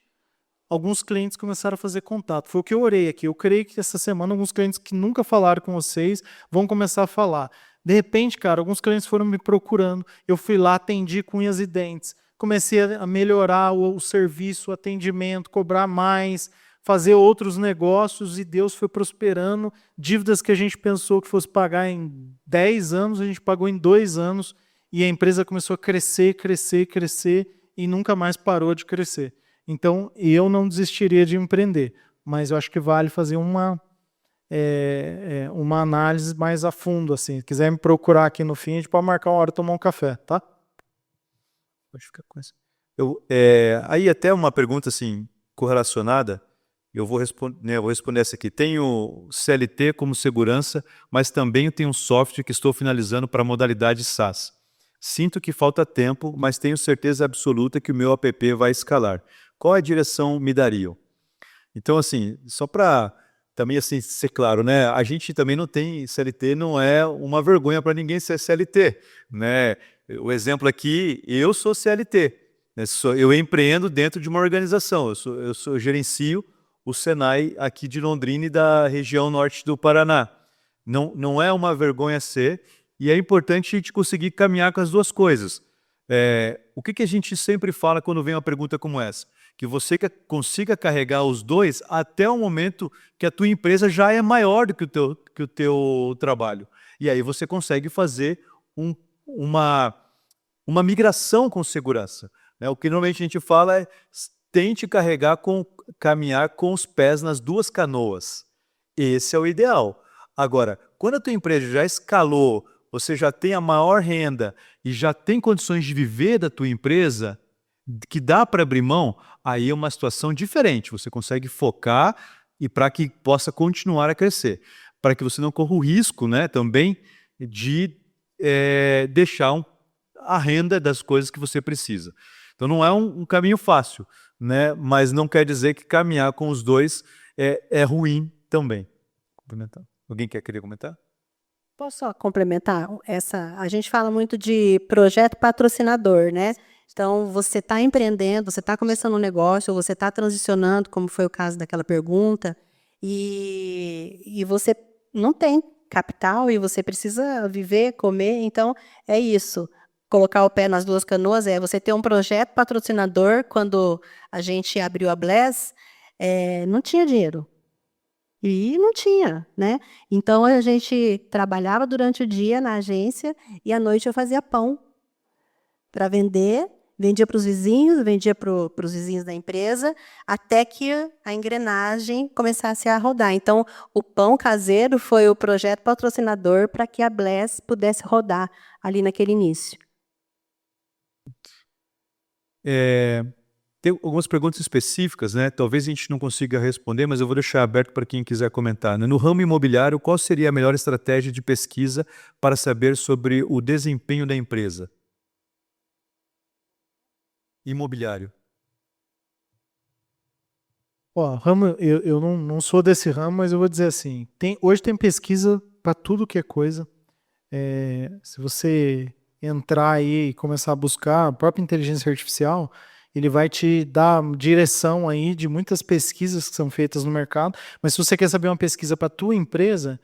alguns clientes começaram a fazer contato. Foi o que eu orei aqui. Eu creio que essa semana alguns clientes que nunca falaram com vocês vão começar a falar. De repente, cara, alguns clientes foram me procurando, eu fui lá, atendi com unhas e dentes, comecei a melhorar o serviço, o atendimento, cobrar mais, fazer outros negócios e Deus foi prosperando. Dívidas que a gente pensou que fosse pagar em 10 anos, a gente pagou em 2 anos. E a empresa começou a crescer e nunca mais parou de crescer. Então, eu não desistiria de empreender, mas eu acho que vale fazer uma análise mais a fundo. Assim. Se quiser me procurar aqui no fim, a gente pode marcar uma hora e tomar um café, tá? Pode ficar com essa. Aí até uma pergunta assim, correlacionada, eu vou responder essa aqui. Tenho CLT como segurança, mas também tenho um software que estou finalizando para a modalidade SaaS. Sinto que falta tempo, mas tenho certeza absoluta que o meu app vai escalar. Qual a direção me dariam? Então, assim, só para também assim, ser claro, né? A gente também não tem CLT, não é uma vergonha para ninguém ser CLT, né? O exemplo aqui, eu sou CLT, né? Eu empreendo dentro de uma organização, eu gerencio o Senai aqui de Londrina e da região norte do Paraná. Não é uma vergonha ser. E é importante a gente conseguir caminhar com as duas coisas. O que a gente sempre fala quando vem uma pergunta como essa? Que você consiga carregar os dois até o momento que a tua empresa já é maior do que o teu trabalho. E aí você consegue fazer um- uma, uma migração com segurança, né? O que normalmente a gente fala é tente caminhar com os pés nas duas canoas. Esse é o ideal. Agora, quando a tua empresa já escalou, você já tem a maior renda e já tem condições de viver da tua empresa, que dá para abrir mão, aí é uma situação diferente. Você consegue focar e para que possa continuar a crescer. Para que você não corra o risco, né, também de deixar a renda das coisas que você precisa. Então não é um caminho fácil, né, mas não quer dizer que caminhar com os dois é ruim também. Complementar. Alguém querer comentar? Posso só complementar? A gente fala muito de projeto patrocinador, né? Então, você está empreendendo, você está começando um negócio, ou você está transicionando, como foi o caso daquela pergunta, e você não tem capital e você precisa viver, comer. Então, é isso. Colocar o pé nas duas canoas é você ter um projeto patrocinador. Quando a gente abriu a Bless, não tinha dinheiro. E não tinha, né? Então, a gente trabalhava durante o dia na agência e à noite eu fazia pão para vender, vendia para os vizinhos, vendia para os vizinhos da empresa, até que a engrenagem começasse a rodar. Então, o pão caseiro foi o projeto patrocinador para que a Bless pudesse rodar ali naquele início. Tem algumas perguntas específicas, né? Talvez a gente não consiga responder, mas eu vou deixar aberto para quem quiser comentar, né? No ramo imobiliário, qual seria a melhor estratégia de pesquisa para saber sobre o desempenho da empresa? Imobiliário. Ó, ramo, eu não sou desse ramo, mas eu vou dizer assim: hoje tem pesquisa para tudo que é coisa. Se você entrar aí e começar a buscar a própria inteligência artificial, ele vai te dar direção aí de muitas pesquisas que são feitas no mercado. Mas se você quer saber uma pesquisa para a tua empresa,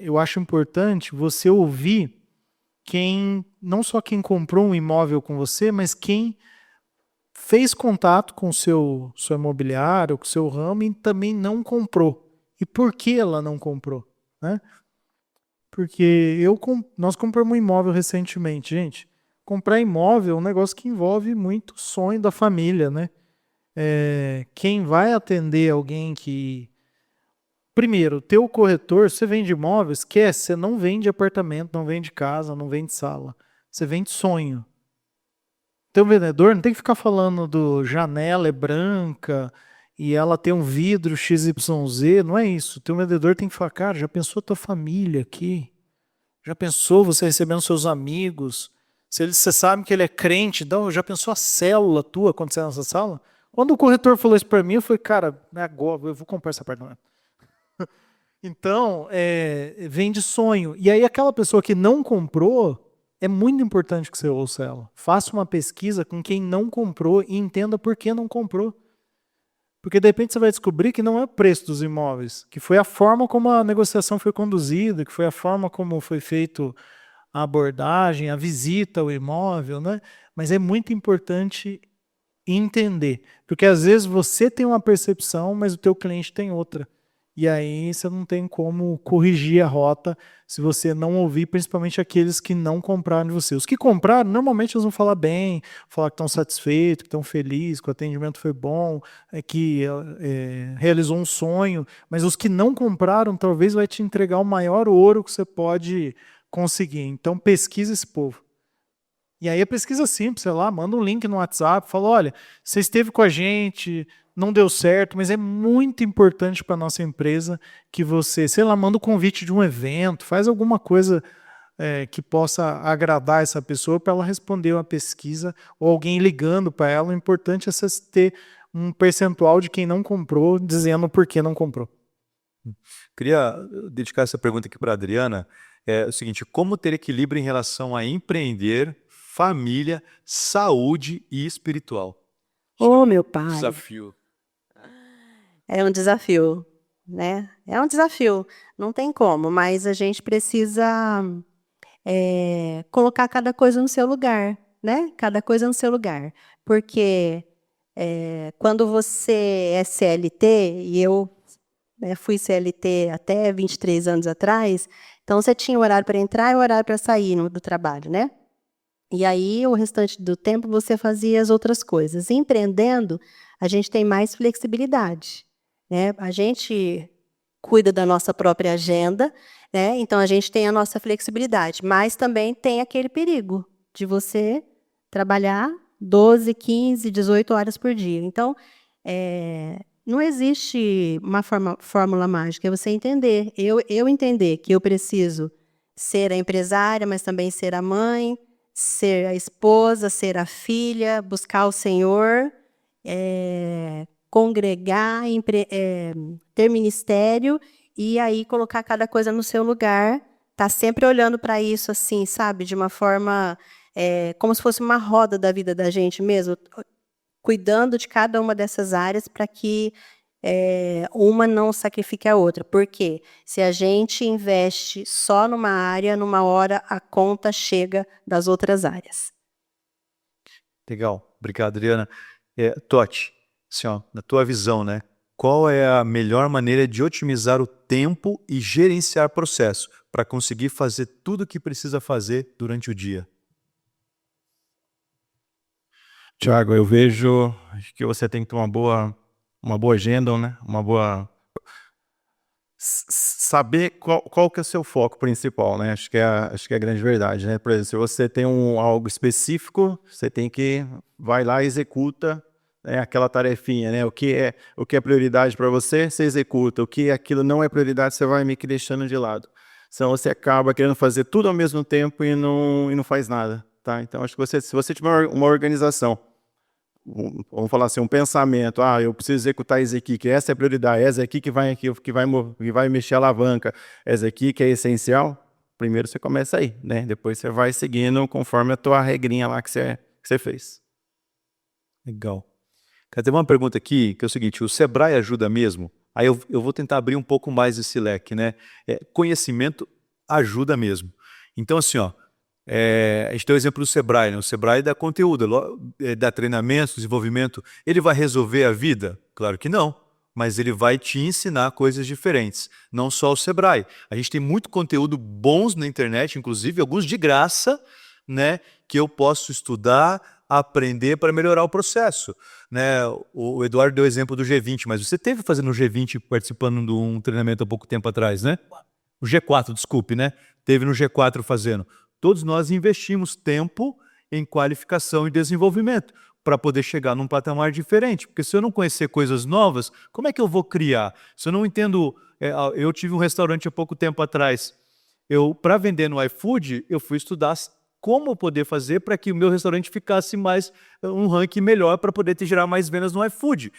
eu acho importante você ouvir não só quem comprou um imóvel com você, mas quem fez contato com o seu imobiliário, com o seu ramo e também não comprou. E por que ela não comprou, né? Porque nós compramos um imóvel recentemente, gente. Comprar imóvel é um negócio que envolve muito sonho da família, né? Quem vai atender alguém que... Primeiro, teu corretor, você vende imóvel, esquece, você não vende apartamento, não vende casa, não vende sala. Você vende sonho. Teu vendedor não tem que ficar falando do janela é branca e ela tem um vidro XYZ, não é isso. Teu vendedor tem que falar, cara, já pensou a tua família aqui? Já pensou você recebendo seus amigos? Você sabe que ele é crente, então já pensou a célula tua acontecendo nessa sala? Quando o corretor falou isso para mim, eu falei, cara, agora eu vou comprar esse apartamento. Então, vem de sonho. E aí aquela pessoa que não comprou, é muito importante que você ouça ela. Faça uma pesquisa com quem não comprou e entenda por que não comprou. Porque de repente você vai descobrir que não é o preço dos imóveis, que foi a forma como a negociação foi conduzida, que foi a forma como foi feito a abordagem, a visita ao imóvel, né? Mas é muito importante entender, porque às vezes você tem uma percepção, mas o teu cliente tem outra. E aí você não tem como corrigir a rota se você não ouvir, principalmente aqueles que não compraram de você. Os que compraram, normalmente eles vão falar bem, falar que estão satisfeitos, que estão felizes, que o atendimento foi bom, que realizou um sonho. Mas os que não compraram, talvez vai te entregar o maior ouro que você pode conseguir. Então pesquisa esse povo. E aí a pesquisa simples, sei lá, manda um link no WhatsApp, fala, olha, você esteve com a gente, não deu certo, mas é muito importante para a nossa empresa que você, sei lá, manda o convite de um evento, faz alguma coisa que possa agradar essa pessoa para ela responder uma pesquisa, ou alguém ligando para ela. O importante é você ter um percentual de quem não comprou, dizendo por que não comprou. Queria dedicar essa pergunta aqui para a Adriana. É o seguinte, como ter equilíbrio em relação a empreender, família, saúde e espiritual? Ô, meu pai, Desafio. é um desafio, né? É um desafio, não tem como, mas a gente precisa colocar cada coisa no seu lugar, né? Cada coisa no seu lugar. Porque quando você é CLT, e eu né, fui CLT até 23 anos atrás, então você tinha o horário para entrar e o horário para sair do trabalho, né? E aí, o restante do tempo, você fazia as outras coisas. Empreendendo, a gente tem mais flexibilidade, né? A gente cuida da nossa própria agenda, né? Então, a gente tem a nossa flexibilidade, mas também tem aquele perigo de você trabalhar 12, 15, 18 horas por dia. Então, não existe uma fórmula mágica, é você entender. Eu entender que eu preciso ser a empresária, mas também ser a mãe, ser a esposa, ser a filha, buscar o Senhor, congregar, ter ministério e aí colocar cada coisa no seu lugar. Tá sempre olhando para isso assim, sabe, de uma forma como se fosse uma roda da vida da gente mesmo, cuidando de cada uma dessas áreas para que uma não sacrifique a outra. Porque se a gente investe só numa área, numa hora a conta chega das outras áreas. Legal, obrigado, Adriana. Totti, assim, ó, na tua visão, né? Qual é a melhor maneira de otimizar o tempo e gerenciar processo para conseguir fazer tudo o que precisa fazer durante o dia? Tiago, eu vejo que você tem que ter uma boa agenda, né? Saber qual que é o seu foco principal, né? Acho que é a grande verdade, né? Por exemplo, se você tem algo específico, você tem que vai lá e executa, né, aquela tarefinha, né? O que é prioridade para você, você executa. O que aquilo não é prioridade, você vai meio que deixando de lado. Senão você acaba querendo fazer tudo ao mesmo tempo e não faz nada, tá? Então acho que se você tiver uma organização, vamos falar assim, um pensamento, eu preciso executar isso aqui, que essa é a prioridade, essa aqui que vai mexer a alavanca, essa aqui que é essencial, primeiro você começa aí, né? Depois você vai seguindo conforme a tua regrinha lá que você fez. Legal. Cara, tem uma pergunta aqui, que é o seguinte, o Sebrae ajuda mesmo? Aí eu vou tentar abrir um pouco mais esse leque, né? Conhecimento ajuda mesmo. Então, assim, ó, a gente tem o exemplo do Sebrae, né? O Sebrae dá conteúdo, dá treinamento, desenvolvimento. Ele vai resolver a vida? Claro que não, mas ele vai te ensinar coisas diferentes. Não só o Sebrae. A gente tem muito conteúdo bons na internet, inclusive alguns de graça, né? Que eu posso estudar, aprender para melhorar o processo, né? O Eduardo deu o exemplo do G20, mas você teve fazendo o G20 participando de um treinamento há pouco tempo atrás, né? O G4, desculpe, né? Teve no G4 fazendo. Todos nós investimos tempo em qualificação e desenvolvimento para poder chegar num patamar diferente. Porque se eu não conhecer coisas novas, como é que eu vou criar? Se eu não entendo... eu tive um restaurante há pouco tempo atrás. Para vender no iFood, eu fui estudar como poder fazer para que o meu restaurante ficasse mais um ranking melhor para poder gerar mais vendas no iFood.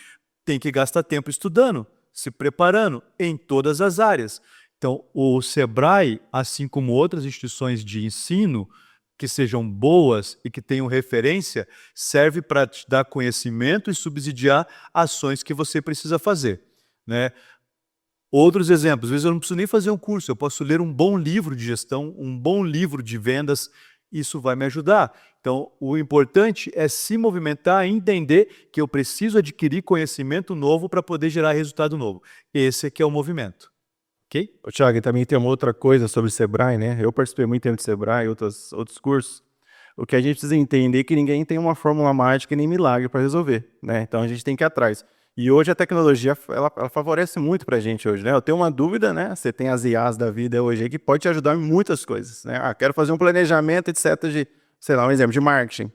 Tem que gastar tempo estudando, se preparando em todas as áreas. Então, o Sebrae, assim como outras instituições de ensino que sejam boas e que tenham referência, serve para te dar conhecimento e subsidiar ações que você precisa fazer, né? Outros exemplos, às vezes eu não preciso nem fazer um curso, eu posso ler um bom livro de gestão, um bom livro de vendas, isso vai me ajudar. Então, o importante é se movimentar e entender que eu preciso adquirir conhecimento novo para poder gerar resultado novo. Esse aqui é o movimento. Ok? Tiago, também tem uma outra coisa sobre o Sebrae, né? Eu participei muito tempo de Sebrae, outros cursos. O que a gente precisa entender é que ninguém tem uma fórmula mágica nem milagre para resolver, né? Então a gente tem que ir atrás. E hoje a tecnologia, ela favorece muito para a gente hoje, né? Eu tenho uma dúvida, né? Você tem as IAs da vida hoje aí que pode te ajudar em muitas coisas, né? Quero fazer um planejamento, etc. de, sei lá, um exemplo de marketing.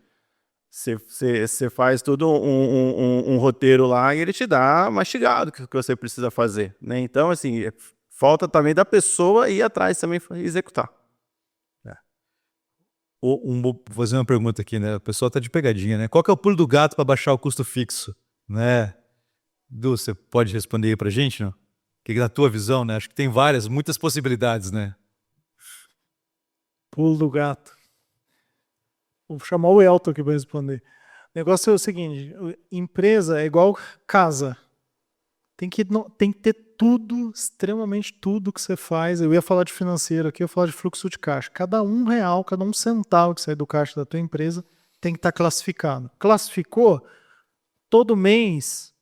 Você faz todo um roteiro lá e ele te dá mastigado o que você precisa fazer, né? Então, assim, falta também da pessoa ir atrás também e executar. Vou fazer uma pergunta aqui, né? O pessoal tá de pegadinha, né? Qual que é o pulo do gato para baixar o custo fixo, né? Du, você pode responder aí pra gente, não? Que na tua visão, né? Acho que tem muitas possibilidades, né? Pulo do gato. Vou chamar o Elton aqui para responder. O negócio é o seguinte, empresa é igual casa. Tem que ter tudo, extremamente tudo que você faz. Eu ia falar de financeiro aqui, eu ia falar de fluxo de caixa. Cada R$1, cada R$1 que sai do caixa da tua empresa tem que estar classificado. Classificou, todo mês,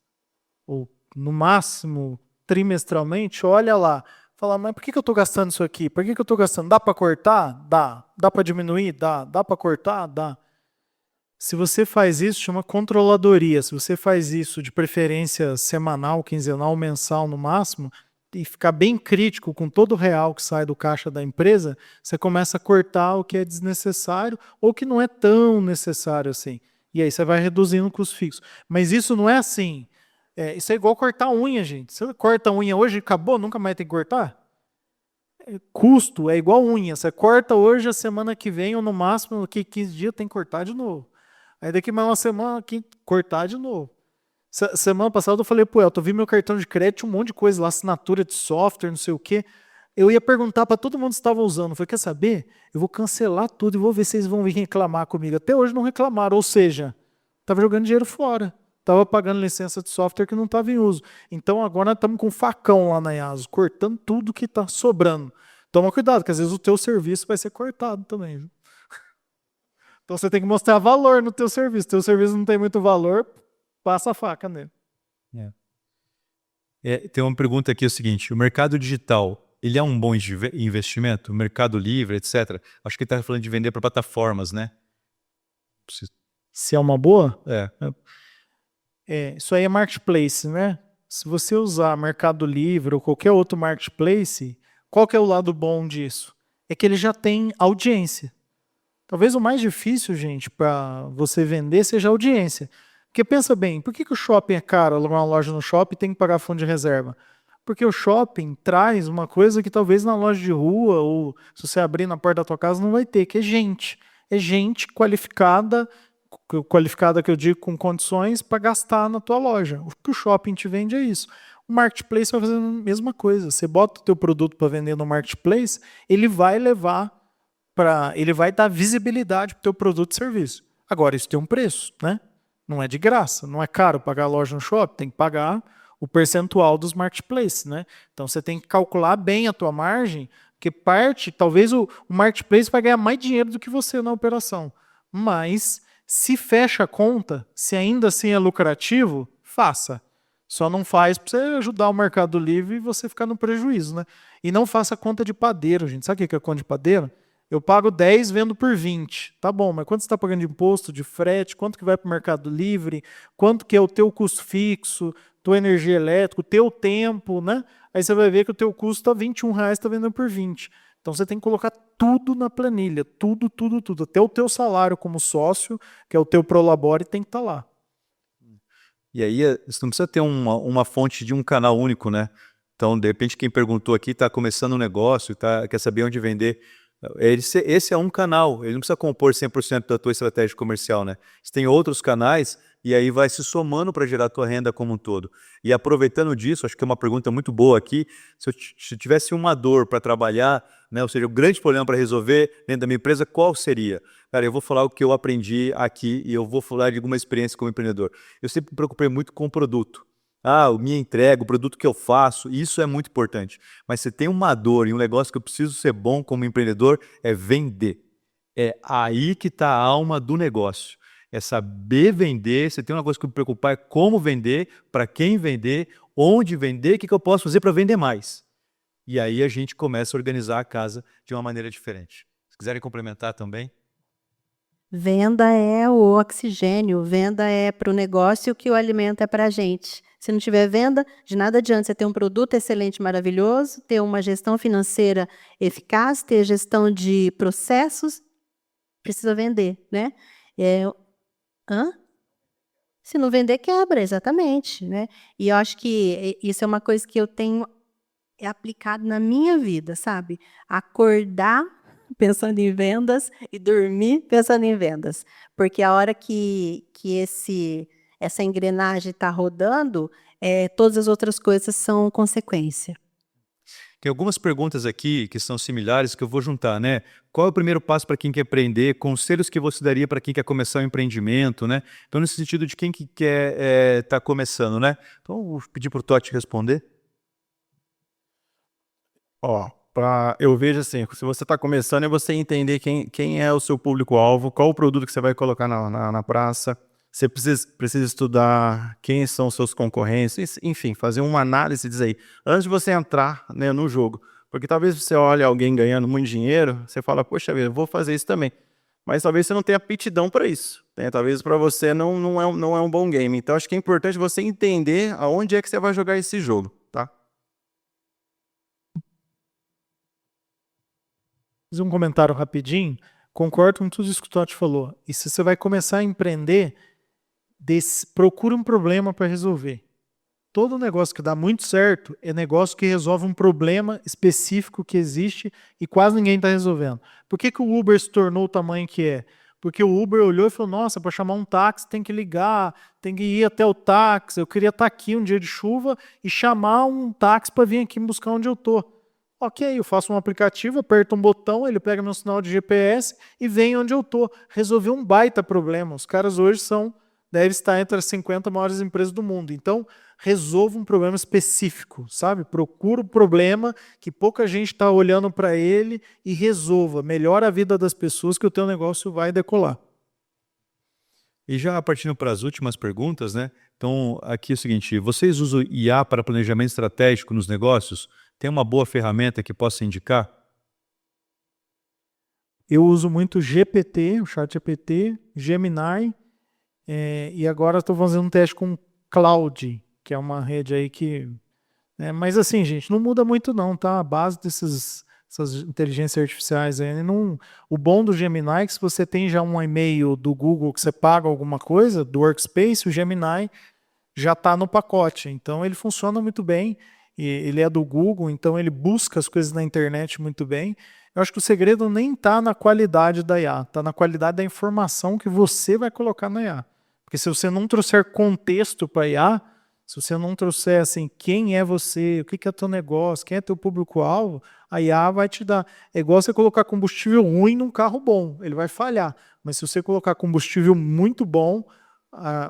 ou no máximo trimestralmente, olha lá, fala, mas por que eu estou gastando isso aqui? Por que eu estou gastando? Dá para cortar? Dá. Dá para diminuir? Dá. Dá para cortar? Dá. Se você faz isso, chama controladoria. Se você faz isso de preferência semanal, quinzenal, mensal no máximo, e ficar bem crítico com todo o real que sai do caixa da empresa, você começa a cortar o que é desnecessário ou que não é tão necessário assim. E aí você vai reduzindo o custo fixo. Mas isso não é assim. Isso é igual cortar unha, gente. Você corta a unha hoje e acabou, nunca mais tem que cortar? Custo é igual unha. Você corta hoje, a semana que vem, ou no máximo, daqui 15 dias, tem que cortar de novo. Aí daqui mais uma semana, cortar de novo. Semana passada eu falei pro Elton, eu vi meu cartão de crédito, um monte de coisa lá, assinatura de software, não sei o quê. Eu ia perguntar para todo mundo se estava usando. Eu falei, quer saber? Eu vou cancelar tudo e vou ver se eles vão vir reclamar comigo. Até hoje não reclamaram, ou seja, estava jogando dinheiro fora. Estava pagando licença de software que não estava em uso. Então agora nós estamos com um facão lá na IASO, cortando tudo que está sobrando. Toma cuidado, que às vezes o teu serviço vai ser cortado também. Viu? Então você tem que mostrar valor no teu serviço. Teu serviço não tem muito valor, passa a faca nele. Tem uma pergunta aqui, é o seguinte, o mercado digital, ele é um bom investimento? O Mercado Livre, etc. Acho que ele está falando de vender para plataformas, né? Se é uma boa? É. Isso aí é marketplace, né? Se você usar Mercado Livre ou qualquer outro marketplace, qual que é o lado bom disso? É que ele já tem audiência. Talvez o mais difícil, gente, para você vender seja a audiência. Porque pensa bem, por que o shopping é caro, alugar uma loja no shopping e tem que pagar fundo de reserva? Porque o shopping traz uma coisa que talvez na loja de rua ou se você abrir na porta da tua casa não vai ter, que é gente. É gente qualificada que eu digo com condições para gastar na tua loja. O que o shopping te vende é isso. O marketplace vai fazendo a mesma coisa. Você bota o teu produto para vender no marketplace, ele vai ele vai dar visibilidade para o teu produto e serviço. Agora, isso tem um preço, né? Não é de graça, não é caro pagar a loja no shopping, tem que pagar o percentual dos marketplaces, né? Então você tem que calcular bem a tua margem, porque talvez o marketplace vai ganhar mais dinheiro do que você na operação. Mas se fecha a conta, se ainda assim é lucrativo, faça. Só não faz para você ajudar o Mercado Livre e você ficar no prejuízo, né? E não faça conta de padeiro, gente. Sabe o que é conta de padeiro? Eu pago 10, vendo por 20. Tá bom, mas quanto você está pagando de imposto, de frete, quanto que vai para o Mercado Livre, quanto que é o teu custo fixo, tua energia elétrica, o teu tempo, né? Aí você vai ver que o teu custo está R$21, está vendendo por 20. Então você tem que colocar tudo na planilha, tudo. Até o teu salário como sócio, que é o teu Prolabore, tem que estar lá. E aí você não precisa ter uma fonte de um canal único, né? Então, de repente, quem perguntou aqui está começando um negócio, quer saber onde vender. Esse é um canal, ele não precisa compor 100% da tua estratégia comercial, né? Você tem outros canais e aí vai se somando para gerar a tua renda como um todo. E aproveitando disso, acho que é uma pergunta muito boa aqui, se eu tivesse uma dor para trabalhar, né, ou seja, o grande problema para resolver dentro da minha empresa, qual seria? Cara, eu vou falar o que eu aprendi aqui e eu vou falar de alguma experiência como empreendedor. Eu sempre me preocupei muito com o produto. Minha entrega, o produto que eu faço, isso é muito importante. Mas se tem uma dor e um negócio que eu preciso ser bom como empreendedor, é vender. É aí que está a alma do negócio. É saber vender, você tem uma coisa que me preocupar, é como vender, para quem vender, onde vender, o que eu posso fazer para vender mais. E aí a gente começa a organizar a casa de uma maneira diferente. Se quiserem complementar também. Venda é o oxigênio, venda é para o negócio o que o alimento é para a gente. Se não tiver venda, de nada adianta você ter um produto excelente, maravilhoso, ter uma gestão financeira eficaz, ter gestão de processos, precisa vender, né? Se não vender, quebra, exatamente, né? E eu acho que isso é uma coisa que eu tenho aplicado na minha vida, sabe? Acordar pensando em vendas e dormir pensando em vendas. Porque a hora que essa engrenagem está rodando, todas as outras coisas são consequência. Tem algumas perguntas aqui que são similares que eu vou juntar, né? Qual é o primeiro passo para quem quer empreender? Conselhos que você daria para quem quer começar um empreendimento, né? Então, nesse sentido de quem que quer estar começando, né? Então, eu vou pedir para o Totti responder. Eu vejo assim, se você está começando, é você entender quem é o seu público-alvo, qual o produto que você vai colocar na praça, Você precisa estudar quem são os seus concorrentes, enfim, fazer uma análise disso aí, antes de você entrar, né, no jogo. Porque talvez você olhe alguém ganhando muito dinheiro, você fala, poxa vida, eu vou fazer isso também. Mas talvez você não tenha aptidão para isso, né? Talvez para você não é um bom game. Então, acho que é importante você entender aonde é que você vai jogar esse jogo, tá? Fazer um comentário rapidinho. Concordo com tudo isso que o Totti falou. E se você vai começar a empreender, procura um problema para resolver. Todo negócio que dá muito certo é negócio que resolve um problema específico que existe e quase ninguém está resolvendo. Por que o Uber se tornou o tamanho que é? Porque o Uber olhou e falou, nossa, para chamar um táxi tem que ligar, tem que ir até o táxi, eu queria estar aqui um dia de chuva e chamar um táxi para vir aqui me buscar onde eu estou. Ok, eu faço um aplicativo, aperto um botão, ele pega meu sinal de GPS e vem onde eu estou. Resolveu um baita problema. Os caras hoje devem estar entre as 50 maiores empresas do mundo. Então, resolva um problema específico, sabe? Procura um problema que pouca gente está olhando para ele e resolva. Melhora a vida das pessoas que o teu negócio vai decolar. E já partindo para as últimas perguntas, né? Então, aqui é o seguinte, vocês usam IA para planejamento estratégico nos negócios? Tem uma boa ferramenta que possa indicar? Eu uso muito GPT, o ChatGPT, Gemini, e agora estou fazendo um teste com Cloud, que é uma rede aí que... mas assim, gente, não muda muito não, tá? A base essas inteligências artificiais aí, o bom do Gemini é que se você tem já um e-mail do Google que você paga alguma coisa, do Workspace, o Gemini já está no pacote, então ele funciona muito bem, e ele é do Google, então ele busca as coisas na internet muito bem. Eu acho que o segredo nem está na qualidade da IA, está na qualidade da informação que você vai colocar na IA. Porque se você não trouxer contexto para a IA, se você não trouxer assim, quem é você, o que é teu negócio, quem é teu público-alvo, a IA vai te dar. É igual você colocar combustível ruim num carro bom, ele vai falhar. Mas se você colocar combustível muito bom,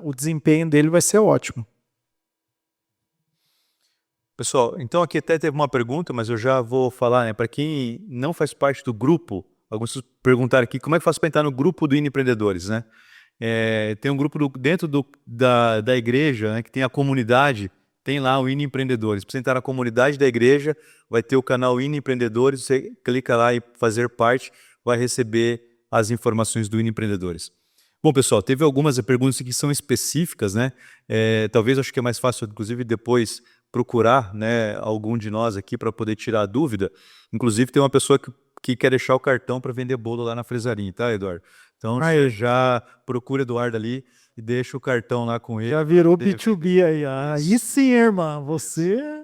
o desempenho dele vai ser ótimo. Pessoal, então aqui até teve uma pergunta, mas eu já vou falar, né? Para quem não faz parte do grupo, alguns perguntaram aqui, como é que faz para entrar no grupo do Empreendedores, né? Tem um grupo dentro da igreja, né, que tem a comunidade, tem lá o Empreendedores. Para você entrar na comunidade da igreja, vai ter o canal Empreendedores, você clica lá e fazer parte, vai receber as informações do Empreendedores. Bom, pessoal, teve algumas perguntas que são específicas, né? Talvez acho que é mais fácil, inclusive, depois procurar, né, algum de nós aqui para poder tirar a dúvida. Inclusive, tem uma pessoa que quer deixar o cartão para vender bolo lá na Fresarim, tá, Eduardo? Então, você já procura o Eduardo ali e deixa o cartão lá com ele. Já virou B2B aí. Aí sim, irmã. Você